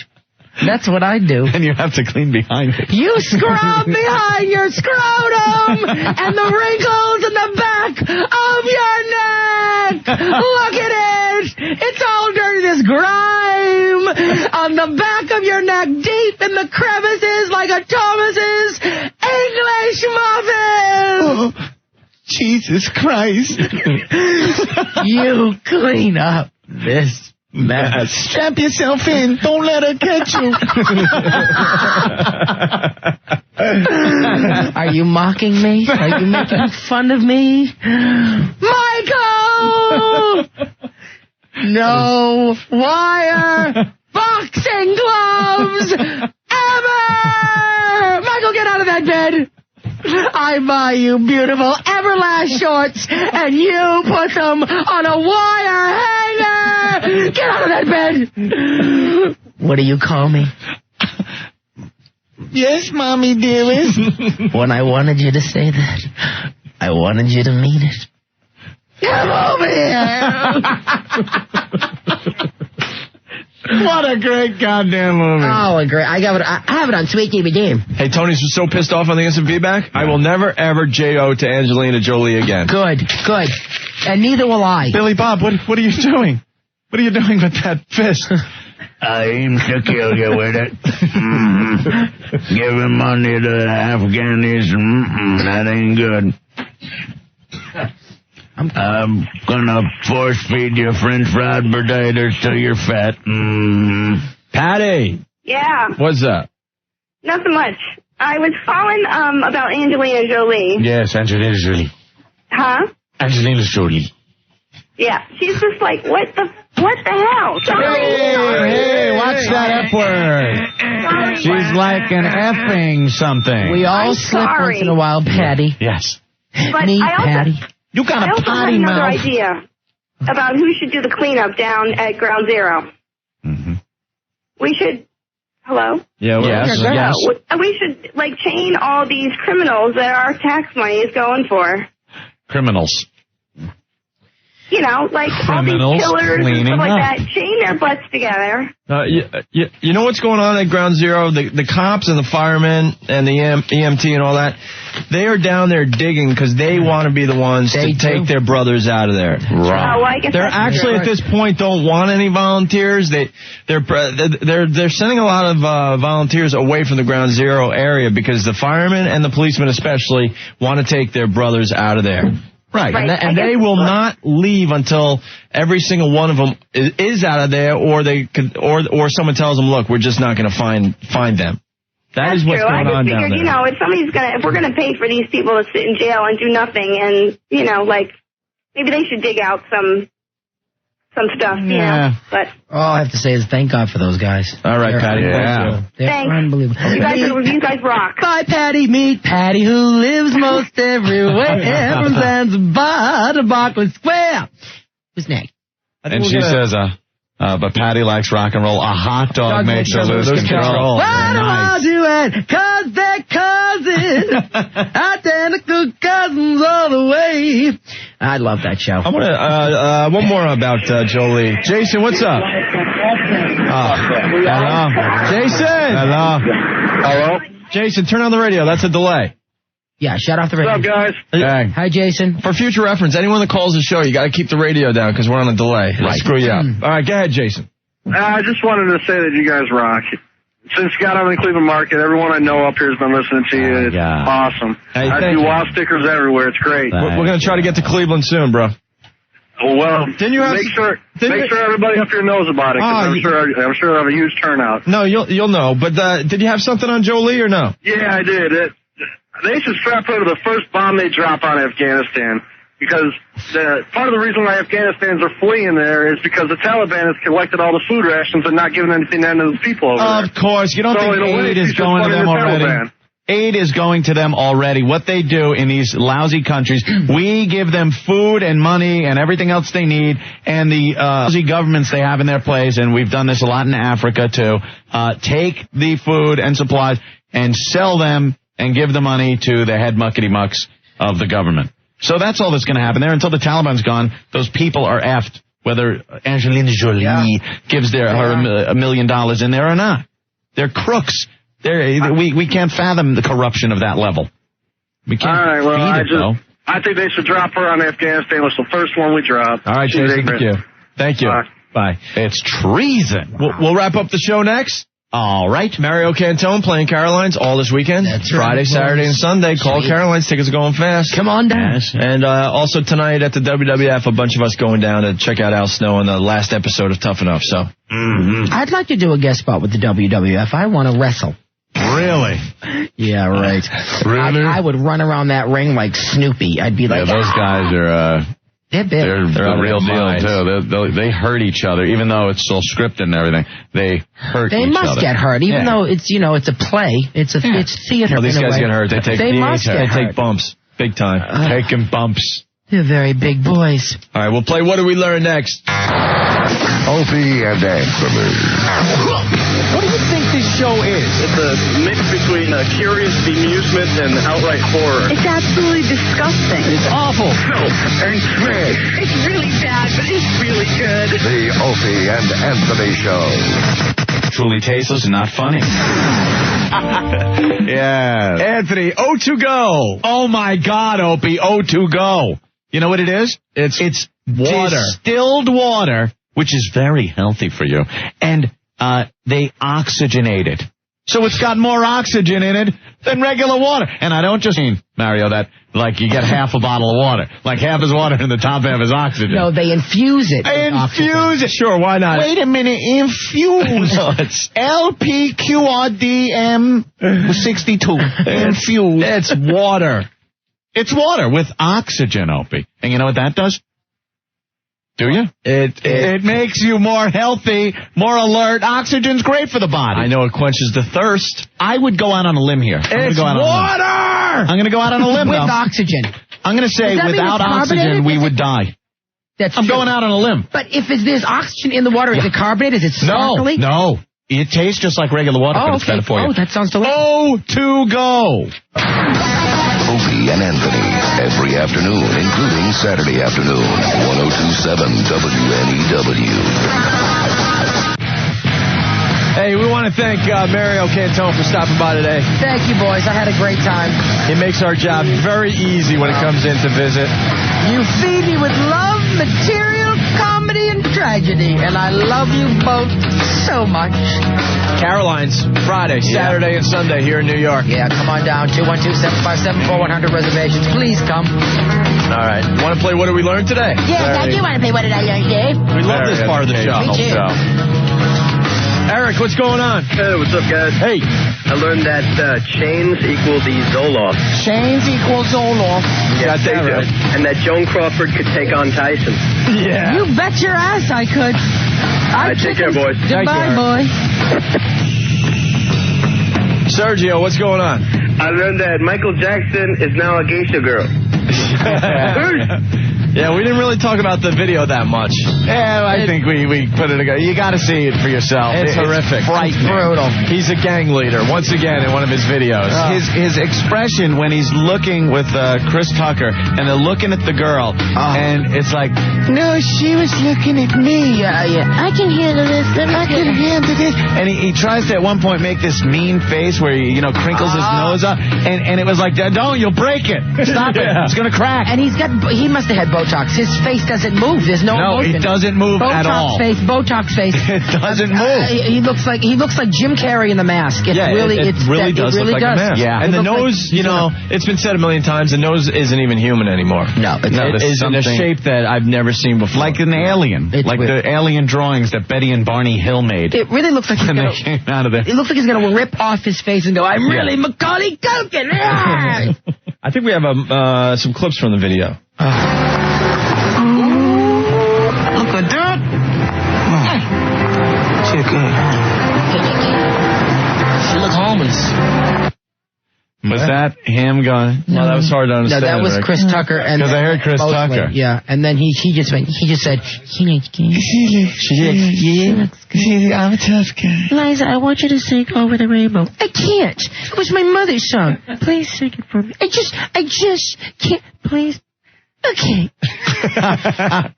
Speaker 3: That's what I do.
Speaker 2: And you have to clean behind it.
Speaker 3: You scrub behind your scrotum and the wrinkles in the back of your neck. Look at it. It's all dirty. There's grime on the back of your neck, deep in the crevices like a Thomas's English muffin.
Speaker 14: Oh, Jesus Christ.
Speaker 3: You clean up this mess.
Speaker 14: Strap yourself in. Don't let her catch you.
Speaker 3: Are you mocking me? Are you making fun of me? Michael! No wire boxing gloves ever! Michael, get out of that bed. I buy you beautiful Everlast shorts, and you put them on a wire hanger. Get out of that bed. What do you call me?
Speaker 14: Yes, Mommy dearest.
Speaker 3: When I wanted you to say that, I wanted you to mean it. Come over here.
Speaker 2: What a great goddamn movie.
Speaker 3: Oh, great. I have it on Sweet DVD.
Speaker 1: Hey, Tony's so pissed off on the instant feedback. I will never, ever J.O. to Angelina Jolie again.
Speaker 3: Good. And neither will I.
Speaker 2: Billy Bob, what are you doing? What are you doing with that fist?
Speaker 11: I aim to kill you with it. Giving money to the Afghanis, that ain't good. I'm gonna force feed you French fried potatoes till you're fat.
Speaker 1: Patty.
Speaker 17: Yeah.
Speaker 1: What's up?
Speaker 17: Nothing much. I was calling about Angelina Jolie.
Speaker 11: Yes, Angelina Jolie.
Speaker 17: Huh?
Speaker 11: Angelina Jolie.
Speaker 17: Yeah. She's just like, what the hell?
Speaker 2: Hey, watch that F word. She's like an effing something.
Speaker 3: We all slip once in a while, Patty.
Speaker 2: Yes.
Speaker 17: But
Speaker 3: Patty.
Speaker 2: You got
Speaker 17: I
Speaker 2: a
Speaker 17: also
Speaker 2: potty
Speaker 17: have another
Speaker 2: mouth.
Speaker 17: idea about who should do the cleanup down at Ground Zero. We should. Hello?
Speaker 1: Yeah,
Speaker 2: yes.
Speaker 17: We should, chain all these criminals that our tax money is going for.
Speaker 2: Criminals.
Speaker 17: You know, all these killers and stuff like that. Chain their butts together.
Speaker 1: You know what's going on at Ground Zero? The cops and the firemen and the EMT and all that, they are down there digging because they want to be the ones to take their brothers out of there.
Speaker 17: Right. Oh, well, I guess
Speaker 1: they're actually at this point don't want any volunteers. They're sending a lot of volunteers away from the Ground Zero area because the firemen and the policemen especially want to take their brothers out of there. Right, and they will not leave until every single one of them is out of there, or someone tells them, "Look, we're just not going to find them." That's
Speaker 17: true.
Speaker 1: What's going on down there.
Speaker 17: You know, if we're going to pay for these people to sit in jail and do nothing, and maybe they should dig out some stuff, you know. But
Speaker 3: all I have to say is thank God for those guys.
Speaker 1: All right, Patty.
Speaker 3: They're unbelievable.
Speaker 17: You guys rock.
Speaker 3: Bye, Patty. Meet Patty, who lives most everywhere from Zanzibar to Berkeley Square. Who's next?
Speaker 2: And she says, but Patty likes rock and roll. A hot dog makes her lose control.
Speaker 3: Why do I do it? 'Cause they're cousins. Identical cousins all the way. I love that show.
Speaker 1: I want to, one more about Jolie. Jason, what's up? Hello. Jason.
Speaker 18: Hello.
Speaker 1: Jason, turn on the radio. That's a delay.
Speaker 3: Yeah, shut off the radio.
Speaker 18: What's up,
Speaker 1: guys?
Speaker 3: Hi, Jason.
Speaker 1: For future reference, anyone that calls the show, you got to keep the radio down because we're on a delay. It'll screw you up. All right, go ahead, Jason.
Speaker 18: I just wanted to say that you guys rock. Since you got on the Cleveland market, everyone I know up here has been listening to you. It's awesome.
Speaker 1: Hey,
Speaker 18: I see wall stickers everywhere. It's great.
Speaker 1: We're going to try to get to Cleveland soon, bro.
Speaker 18: Well, make sure everybody up here knows about it. 'Cause I'm sure I'll have a huge turnout.
Speaker 1: No, you'll know. But did you have something on Jolie or no?
Speaker 18: Yeah, I did. They should strap her to the first bomb they drop on Afghanistan. Because part of the reason why Afghanistans are fleeing there is because the Taliban has collected all the food rations and not giving anything to the people over there.
Speaker 2: Of course. You don't think aid is going to them already? Aid is going to them already. What they do in these lousy countries, we give them food and money and everything else they need, and the lousy governments they have in their place, and we've done this a lot in Africa too, take the food and supplies and sell them and give the money to the head muckety-mucks of the government. So that's all that's going to happen there. Until the Taliban's gone, those people are effed, whether Angelina Jolie gives her $1 million in there or not. They're crooks. We can't fathom the corruption of that level. We can't feed it, though.
Speaker 18: I think they should drop her on Afghanistan. It was the first one we dropped.
Speaker 1: All right, Jason, thank you. Bye.
Speaker 2: It's treason.
Speaker 1: We'll wrap up the show next. All right. Mario Cantone playing Caroline's all this weekend. That's Friday, right, Saturday, and Sunday. Call Caroline's. Tickets are going fast.
Speaker 3: Come on down.
Speaker 1: Yes. And also tonight at the WWF, a bunch of us going down to check out Al Snow on the last episode of Tough Enough. So
Speaker 3: I'd like to do a guest spot with the WWF. I want to wrestle.
Speaker 2: Really?
Speaker 3: Yeah, right.
Speaker 2: Really?
Speaker 3: I would run around that ring like Snoopy. I'd be like,
Speaker 2: those guys are
Speaker 3: They're big.
Speaker 2: They're the real deal, too. They hurt each other, even though it's still scripted and everything. They hurt each other.
Speaker 3: They must get hurt, even though it's, it's a play. It's theater.
Speaker 1: Well, these guys get hurt. They
Speaker 3: must get hurt.
Speaker 1: They take bumps. Big time.
Speaker 2: Taking bumps.
Speaker 3: They're very big boys.
Speaker 1: All right, we'll play What Do We Learn next?
Speaker 12: Opie and Anthony.
Speaker 2: What do you think this show is?
Speaker 18: It's a mix between curious amusement and outright horror.
Speaker 9: It's absolutely disgusting.
Speaker 2: It's awful.
Speaker 18: Filth and trash.
Speaker 9: It's really bad, but it's really good.
Speaker 12: The Opie and Anthony Show.
Speaker 2: Truly tasteless and not funny. Yeah.
Speaker 1: Anthony, O2 go.
Speaker 2: Oh, my God, Opie, O2 go. You know what it is? It's
Speaker 1: water.
Speaker 2: Distilled water, which is very healthy for you. And they oxygenate it. So it's got more oxygen in it than regular water. And I don't just mean, Mario, that like you get half a bottle of water. Like half is water and the top half is oxygen.
Speaker 3: No, they infuse it.
Speaker 2: They infuse it.
Speaker 1: Sure, why not?
Speaker 2: Wait a minute. Infuse.
Speaker 1: No, it's
Speaker 2: LPQRDM62. Infuse.
Speaker 1: It's water.
Speaker 2: It's water with oxygen, Opie. And you know what that does? Do you? It makes you more healthy, more alert. Oxygen's great for the body.
Speaker 1: I know it quenches the thirst.
Speaker 2: I would go out on a limb here.
Speaker 1: It's water!
Speaker 2: I'm going to go out on a limb,
Speaker 3: With
Speaker 2: though.
Speaker 3: oxygen.
Speaker 2: I'm going to say without oxygen, we would die. I'm going out on a limb.
Speaker 3: But if there's oxygen in the water, is it carbonated? Is it sparkly?
Speaker 2: No. It tastes just like regular water, but it's better for you.
Speaker 3: Oh, that sounds delicious.
Speaker 2: O2 go.
Speaker 12: Opie and Anthony, every afternoon, including Saturday afternoon, 102.7 WNEW.
Speaker 1: Hey, we want to thank Mario Cantone for stopping by today.
Speaker 3: Thank you, boys. I had a great time.
Speaker 1: It makes our job very easy when it comes in to visit.
Speaker 3: You feed me with love, material, comedy, and tragedy, and I love you both so much.
Speaker 1: Caroline's, Friday, Saturday, and Sunday here in New York.
Speaker 3: Yeah, come on down. 212-757-4100 reservations. Please come.
Speaker 1: All right. Want to play What Do We Learn today?
Speaker 5: Yes, I do want to play What Did I Learn, Dave?
Speaker 1: We love this part of the show.
Speaker 5: Me too.
Speaker 1: Eric, what's going on?
Speaker 18: Hey, what's up, guys?
Speaker 1: Hey.
Speaker 18: I learned that chains equal the Zoloft.
Speaker 3: Chains equals Zoloft.
Speaker 18: Yes,
Speaker 1: Got that right.
Speaker 18: And that Joan Crawford could take on Tyson.
Speaker 1: Yeah.
Speaker 3: You bet your ass I could.
Speaker 18: Take care, boys.
Speaker 3: Goodbye, boy.
Speaker 1: Sergio, what's going on?
Speaker 18: I learned that Michael Jackson is now a geisha girl.
Speaker 1: Yeah, we didn't really talk about the video that much.
Speaker 2: Yeah, I think we put it together. You got to see it for yourself.
Speaker 1: It's horrific.
Speaker 2: Frightening.
Speaker 1: Brutal. He's a gang leader, once again, in one of his videos.
Speaker 2: His expression when he's looking with Chris Tucker, and they're looking at the girl, and it's like, no, she was looking at me.
Speaker 5: I can handle this.
Speaker 2: I can handle this. And he tries to, at one point, make this mean face where he, crinkles his nose up, and it was like, don't, you'll break it. Stop it. It's going to crack.
Speaker 3: And he must have had Botox. His face doesn't move. There's no motion.
Speaker 2: It doesn't move at all.
Speaker 3: Botox face.
Speaker 2: It doesn't move.
Speaker 3: He looks like Jim Carrey in The Mask.
Speaker 1: It really does look like a mask.
Speaker 2: Yeah.
Speaker 1: And the nose, it's been said a million times, the nose isn't even human anymore.
Speaker 3: No,
Speaker 1: it is in a shape that I've never seen before.
Speaker 2: Like an alien. Like weird. The alien drawings that Betty and Barney Hill made.
Speaker 3: It really looks like he's
Speaker 2: going to out of there.
Speaker 3: It looks like he's going to rip off his face and go, I'm really Macaulay Culkin.
Speaker 1: I think we have some clips from the video.
Speaker 16: Look at that. Check it.
Speaker 5: She looks homeless.
Speaker 2: Was that him going?
Speaker 1: Well, that was hard to understand.
Speaker 3: No, that was Chris Tucker.
Speaker 2: Because I heard Chris Tucker.
Speaker 3: Yeah, and then he just said, she looks good.
Speaker 16: I'm a tough guy.
Speaker 5: Liza, I want you to sing Over the Rainbow.
Speaker 3: I can't. It was my mother's song.
Speaker 5: Please sing it for me.
Speaker 3: I just can't. Please. Okay.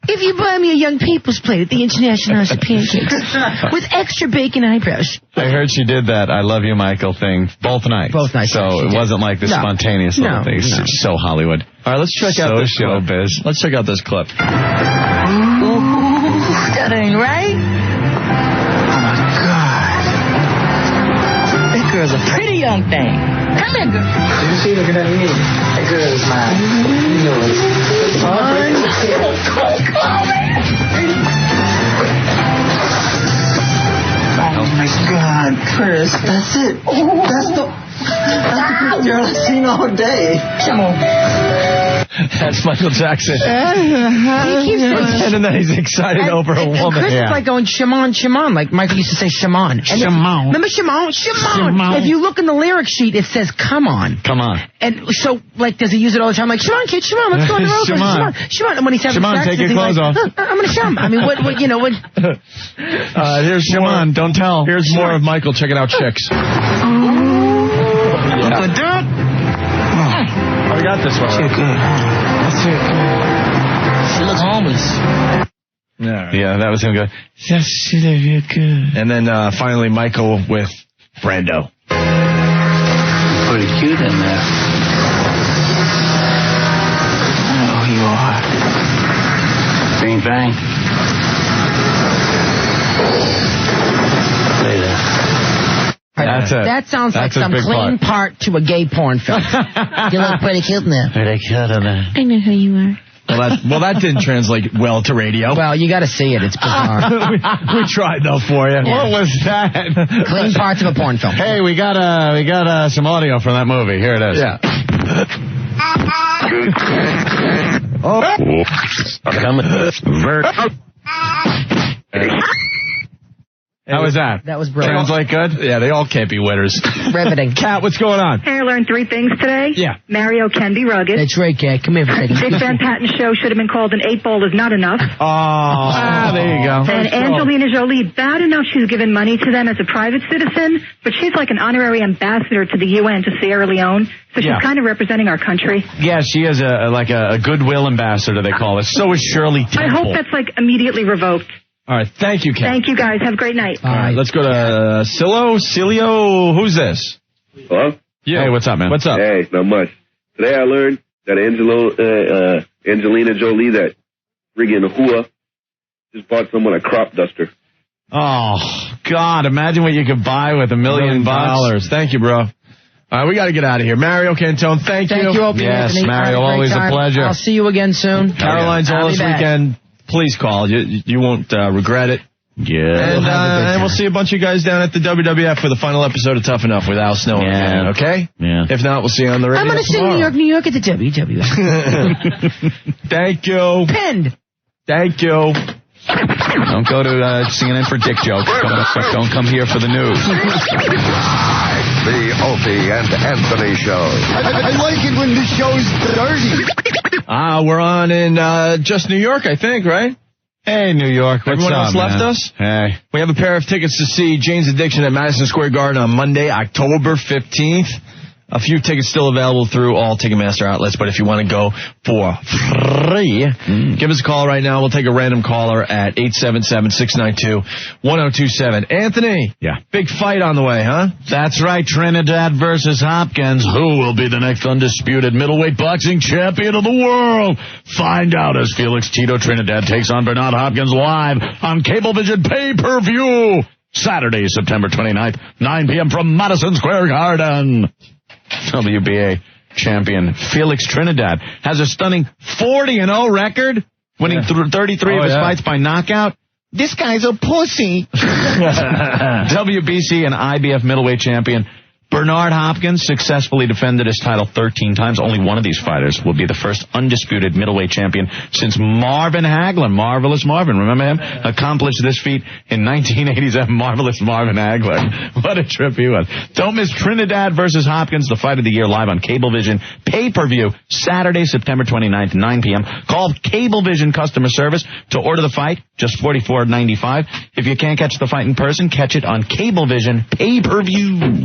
Speaker 3: If you buy me a Young People's plate at the International House of Pancakes with extra bacon eyebrows.
Speaker 2: I heard she did that I Love You, Michael thing both nights. So it wasn't like the spontaneous little thing. It's so Hollywood.
Speaker 1: All right, let's check out this clip.
Speaker 2: Showbiz.
Speaker 1: Let's check out this clip.
Speaker 3: Ooh, that ain't right.
Speaker 16: Oh, my God.
Speaker 3: That girl's a pretty young thing. Come here, girl.
Speaker 16: Did you see? Looking at me. That girl is mine. You know it.
Speaker 3: Oh,
Speaker 16: my God, Chris, that's it. That's the girl I've seen all day.
Speaker 3: Come on.
Speaker 1: That's Michael Jackson.
Speaker 3: He keeps saying,
Speaker 1: and then he's excited over a woman.
Speaker 3: And Chris is like going, Shimon, Shimon, like Michael used to say Shimon.
Speaker 14: Shimon.
Speaker 3: Remember Shimon? Shimon. If you look in the lyric sheet, it says, come on.
Speaker 2: Come on.
Speaker 3: And so, like, does he use it all the time? Like, Shimon, kid, Shimon, let's go on the road.
Speaker 2: Shimon.
Speaker 3: Shimon. And when he's having
Speaker 2: Shimon,
Speaker 3: sex,
Speaker 2: take your
Speaker 3: he's
Speaker 2: clothes
Speaker 3: like,
Speaker 2: off.
Speaker 3: I'm going to shum. I mean, what,
Speaker 1: Here's
Speaker 2: Shimon, don't tell.
Speaker 1: Here's more of Michael checking out chicks. I got this one.
Speaker 14: That's it. She looks homeless.
Speaker 1: Yeah,
Speaker 2: that was him good.
Speaker 1: And then finally Michael with Brando.
Speaker 14: Pretty cute in there. Oh, you are. Bang, bang. Play that.
Speaker 2: That's it.
Speaker 3: That sounds like some clean part to a gay porn film. You look pretty cute in there.
Speaker 14: Pretty cute in there.
Speaker 5: I know who you are.
Speaker 1: Well, that didn't translate well to radio.
Speaker 3: Well, you got to see it. It's bizarre.
Speaker 1: we tried though for you.
Speaker 2: What was that?
Speaker 3: Clean parts of a porn film.
Speaker 2: Hey, we got some audio from that movie. Here it is.
Speaker 1: Yeah. How was that?
Speaker 3: That was brilliant.
Speaker 1: Sounds like good? Yeah, they all can't be winners.
Speaker 3: Riveting.
Speaker 1: Kat, what's going on?
Speaker 9: Hey, I learned 3 things today.
Speaker 1: Yeah.
Speaker 9: Mario can be rugged.
Speaker 3: That's right, Kat. Come here for a second.
Speaker 9: Dick Van Patten's show should have been called An 8 Ball Is Not Enough.
Speaker 1: There you go.
Speaker 9: And Angelina Jolie, bad enough she's given money to them as a private citizen, but she's like an honorary ambassador to the UN to Sierra Leone, so she's kind of representing our country.
Speaker 2: Yeah, she is a goodwill ambassador, they call it. So is Shirley Temple.
Speaker 9: I hope that's like immediately revoked.
Speaker 1: All right, thank you, Kat.
Speaker 9: Thank you, guys. Have a great night.
Speaker 1: All right, let's go to Cilio. Who's this?
Speaker 20: Hello?
Speaker 1: Yeah.
Speaker 2: Hey, what's up, man?
Speaker 1: What's up?
Speaker 20: Hey, not much. Today I learned that Angelina Jolie, that friggin' hua, just bought someone a crop duster.
Speaker 2: Oh, God, imagine what you could buy with $1 million.
Speaker 1: Thank you, bro. All right, we got to get out of here. Mario Cantone, thank you.
Speaker 3: Thank you, Opie.
Speaker 2: Yes,
Speaker 3: Anthony.
Speaker 2: Mario, always a pleasure.
Speaker 3: I'll see you again soon.
Speaker 1: Caroline's all this weekend. Please call. You won't regret it.
Speaker 2: Yeah.
Speaker 1: And we'll see a bunch of guys down at the WWF for the final episode of Tough Enough with Al Snow.
Speaker 2: Yeah.
Speaker 1: Okay?
Speaker 2: Yeah.
Speaker 1: If not, we'll see you on the radio.
Speaker 3: I'm going to sing New York at the WWF.
Speaker 1: Thank you.
Speaker 3: Pinned.
Speaker 1: Thank you.
Speaker 2: Don't go to CNN for dick jokes. Don't come here for the news.
Speaker 12: The Opie and Anthony Show.
Speaker 7: I like it when the show's dirty.
Speaker 1: We're on in just New York, I think, right?
Speaker 2: Hey, New York. What's
Speaker 1: Everyone
Speaker 2: up,
Speaker 1: else left
Speaker 2: man?
Speaker 1: us?
Speaker 2: Hey.
Speaker 1: We have a pair of tickets to see Jane's Addiction at Madison Square Garden on Monday, October 15th. A few tickets still available through all Ticketmaster outlets, but if you want to go for free, give us a call right now. We'll take a random caller at 877-692-1027. Anthony.
Speaker 2: Yeah.
Speaker 1: Big fight on the way, huh?
Speaker 2: That's right. Trinidad versus Hopkins. Who will be the next undisputed middleweight boxing champion of the world? Find out as Felix Tito Trinidad takes on Bernard Hopkins live on Cablevision pay-per-view. Saturday, September 29th, 9 p.m. from Madison Square Garden. WBA champion Felix Trinidad has a stunning 40-0 record, winning 33 of his fights by knockout. This guy's a pussy. WBC and IBF middleweight champion Bernard Hopkins successfully defended his title 13 times. Only one of these fighters will be the first undisputed middleweight champion since Marvin Hagler. Marvelous Marvin, remember him? Accomplished this feat in 1987. Marvelous Marvin Hagler. What a trip he was. Don't miss Trinidad versus Hopkins, the fight of the year, live on Cablevision pay-per-view, Saturday, September 29th, 9 p.m. Call Cablevision customer service to order the fight, just $44.95. If you can't catch the fight in person, catch it on Cablevision pay-per-view.